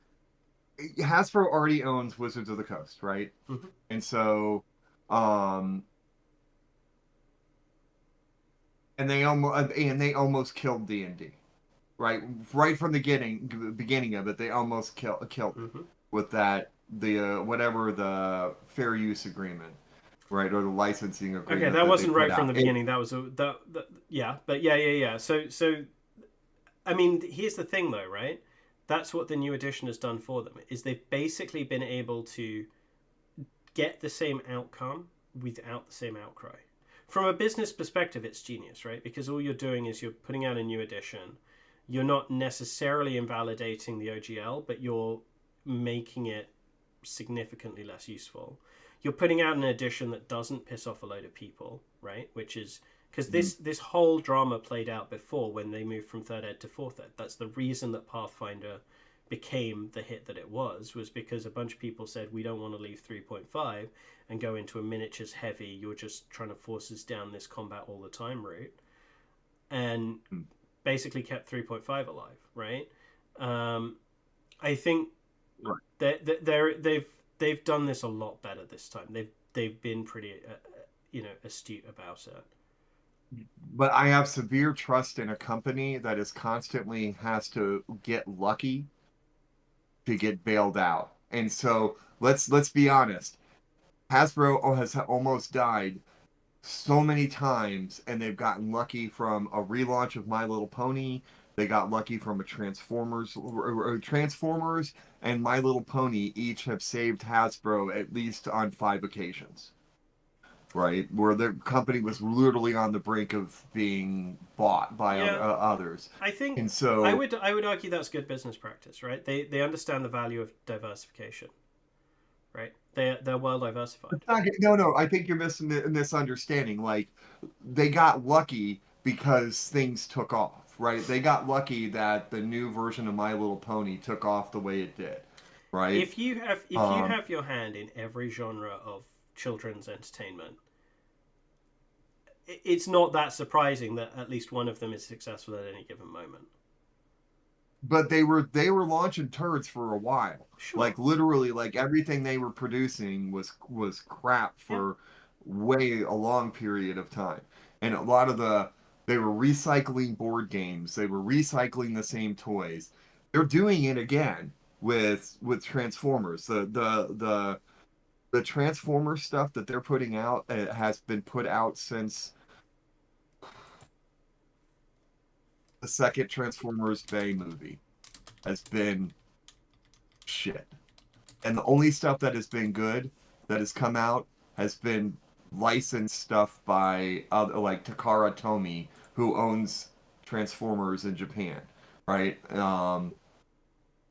Hasbro already owns Wizards of the Coast, right? Mm-hmm. And so, um, and they almost killed D&D, right? Right from the beginning of it, they almost killed it Mm-hmm. with that the whatever the fair use agreement, right, or the licensing Okay, agreement that that they wasn't put right from the out. beginning. That was yeah, but yeah. So I mean, here's the thing though, right? That's what the new edition has done for them. Is they've basically been able to get the same outcome without the same outcry. From a business perspective, it's genius, right? Because all you're doing is you're putting out a new edition. You're not necessarily invalidating the OGL, but you're making it significantly less useful. You're putting out an edition that doesn't piss off a load of people, right? Which is because Mhm. this whole drama played out before when they moved from third ed to fourth ed. That's the reason that Pathfinder became the hit that it was because a bunch of people said we don't want to leave 3.5 and go into a miniatures heavy, you're just trying to force us down this combat all the time route, and basically kept 3.5 alive, right? um, I think Right. they've done this a lot better this time. They've been pretty astute about it. But I have severe trust in a company that is constantly has to get lucky to get bailed out. And so let's be honest. Hasbro has almost died so many times, and they've gotten lucky from a relaunch of My Little Pony. They got lucky from a Transformers and My Little Pony each have saved Hasbro at least on 5 occasions, right? Where the company was literally on the brink of being bought by Yeah, others. I think And so, I would argue that's good business practice, right? They understand the value of diversification, right? They're well diversified. no, no, I think you're misunderstanding. Like, they got lucky because things took off, right? They got lucky that the new version of My Little Pony took off the way it did, right? If you Um, have your hand in every genre of children's entertainment, it's not that surprising that at least one of them is successful at any given moment. but they were launching turds for a while. Sure. Like literally, like everything they were producing was crap Yeah. for way a long period of time. And a lot of they were recycling board games. They were recycling the same toys. They're doing it again with Transformers. The Transformer stuff that they're putting out has been put out since the second Transformers Bay movie has been shit. And the only stuff that has been good that has come out has been licensed stuff by like Takara Tomy, who owns Transformers in Japan, right?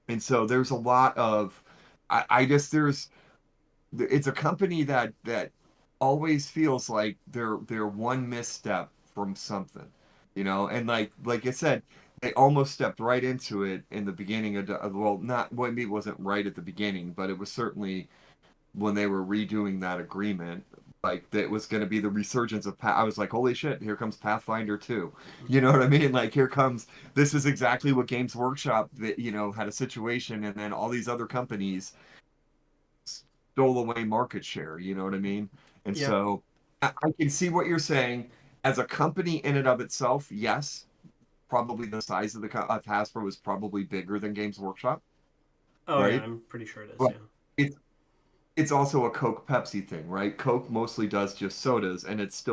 And so there's a lot of I just there's it's a company that always feels like they're one misstep from something, and like I said, they almost stepped right into it in the beginning well, not well, maybe it wasn't right at the beginning, but it was certainly when they were redoing that agreement like that was going to be the resurgence of I was like, holy shit, here comes Pathfinder 2. You know what I mean? Like here comes this is exactly what Games Workshop that had a situation, and then all these other companies stole away market share, you know what I mean? And Yeah. so I can see what you're saying. As a company in and of itself, yes, probably the size of of Hasbro is probably bigger than Games Workshop, Oh yeah, right? I'm pretty sure it is. But Yeah. it's it's also a Coke Pepsi thing, right? Coke mostly does just sodas, and it's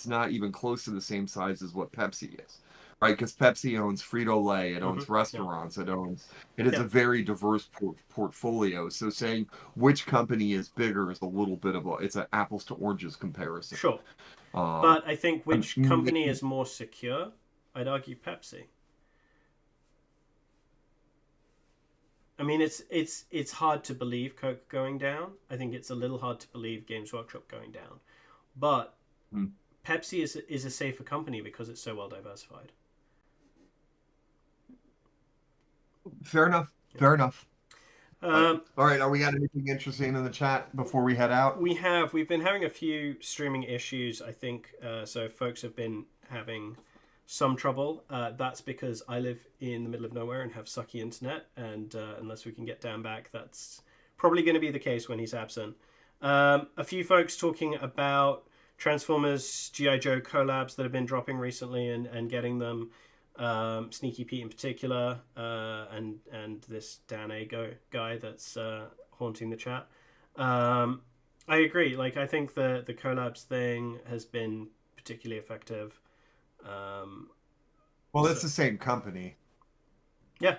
not even close to the same size as what Pepsi is, right? Because Pepsi owns Frito-Lay, it owns Yeah. restaurants, it is Yeah. a very diverse portfolio. So saying which company is bigger is a little bit of it's an apples to oranges comparison. Sure. Um, But I think which company is more secure? I'd argue Pepsi. I mean, it's hard to believe Coke going down. I think it's a little hard to believe Games Workshop going down. But Pepsi is a safer company because it's so well diversified. Fair enough. Yeah. Fair enough. Um, All right, are we got anything interesting in the chat before we head out? we've been having a few streaming issues. I think so. Folks have been having some trouble. That's because I live in the middle of nowhere and have sucky internet, and unless we can get Dan back, that's probably going to be the case when he's absent. A few folks talking about Transformers GI Joe collabs that have been dropping recently and getting them. Sneaky Pete in particular, and this Dan Ago guy that's haunting the chat. I agree. Like I think the collabs thing has been particularly effective. Well, that's So the same company. yeah,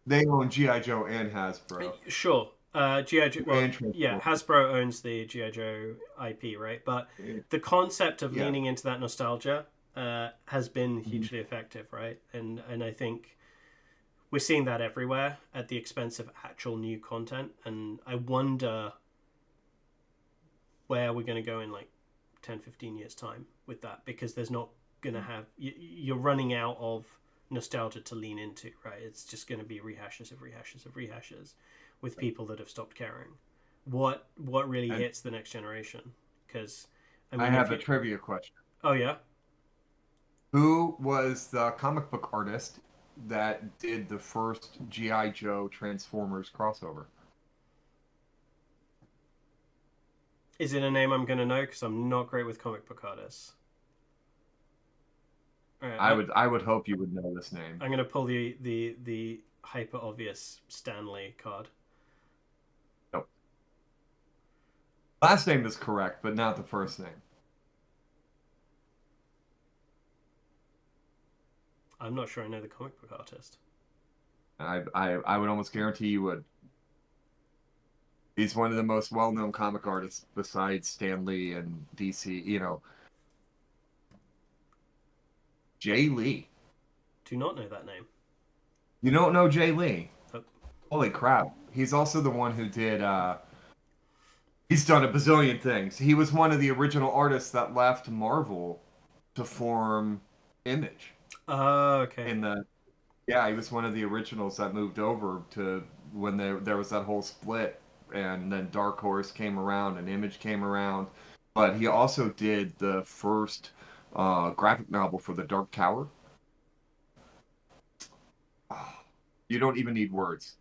They own GI Joe and Hasbro sure. GI Joe. Well, and yeah, Transformers. Hasbro owns the GI Joe IP, right? But the concept of Yeah. leaning into that nostalgia has been hugely effective, right? And I think we're seeing that everywhere at the expense of actual new content. And I wonder where we're going to go in like 10, 15 years' time with that, because there's not going to have, you're running out of nostalgia to lean into, right? It's just going to be rehashes of rehashes of rehashes with people that have stopped caring. What really And hits the next generation? Because, I I mean, if have a you, trivia question. oh yeah, Who was the comic book artist that did the first GI Joe Transformers crossover? is it a name I'm going to know? Because I'm not great with comic book artists. All right, I would hope you would know this name. I'm going to pull the hyper obvious Stanley card. Nope. Last name is correct, but not the first name. I'm not sure I know the comic book artist. I would almost guarantee you would. He's one of the most well-known comic artists besides Stan Lee and DC. Jay Lee. Do not know that name. You don't know Jay Lee? Oh, Holy crap! He's also the one who did. He's done a bazillion things. He was one of the original artists that left Marvel to form Image. okay. In the Yeah, he was one of the originals that moved over to when there was that whole split, and then Dark Horse came around and Image came around. But he also did the first graphic novel for the Dark Tower. You don't even need words.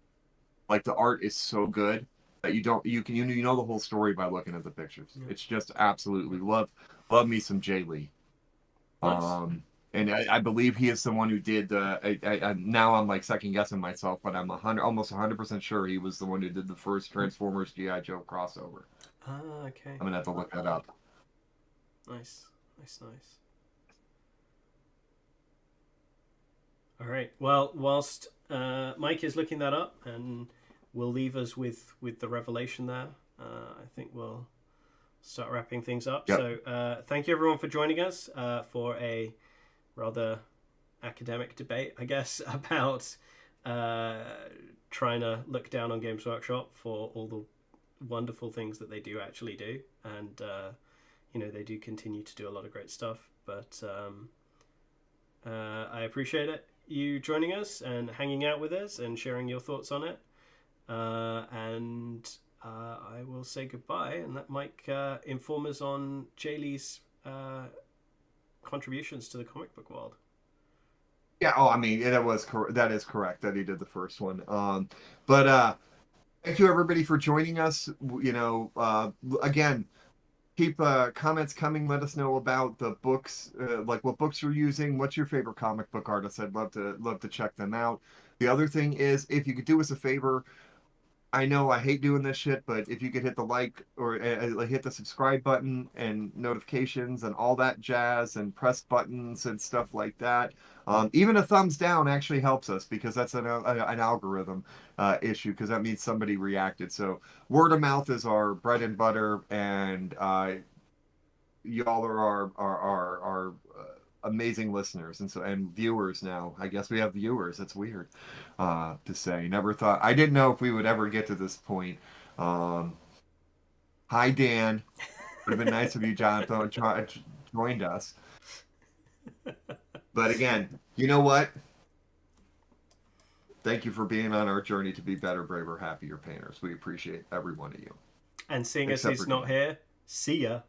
Like the art is so good that you know the whole story by looking at the pictures. Yeah. It's just absolutely love me some Jay Lee. Nice. And I believe he is the one who did now I'm like second guessing myself, but I'm almost 100% sure he was the one who did the first Transformers GI Joe crossover. Okay. I'm gonna have to look that up. Nice. Nice. Nice. All right. Well, whilst Mike is looking that up, and we'll leave us with the revelation there. I think we'll start wrapping things up. Yep. So thank you everyone for joining us for a rather academic debate, I guess, about trying to look down on Games Workshop for all the wonderful things that they do actually do, and they do continue to do a lot of great stuff. But I appreciate you joining us and hanging out with us and sharing your thoughts on it. And I will say goodbye, and let Mike inform us on Jaylee's contributions to the comic book world. Yeah. Oh, I mean, that is correct that he did the first one. But thank you everybody for joining us. Again, keep comments coming. Let us know about the books, like what books you're using. What's your favorite comic book artist? I'd love to check them out. The other thing is, if you could do us a favor, I know I hate doing this shit, but if you could hit the like or hit the subscribe button and notifications and all that jazz and press buttons and stuff like that. Even a thumbs down actually helps us because that's an algorithm issue because that means somebody reacted. So word of mouth is our bread and butter, and y'all are our amazing listeners and viewers now. I guess we have viewers. That's weird to say. Never thought. I didn't know if we would ever get to this point. Um, Hi Dan. Would have been nice if you, Jonathan, joined us. But again, you know what? Thank you for being on our journey to be better, braver, happier painters. We appreciate every one of you, And seeing as except he's for not Dan. here, see ya.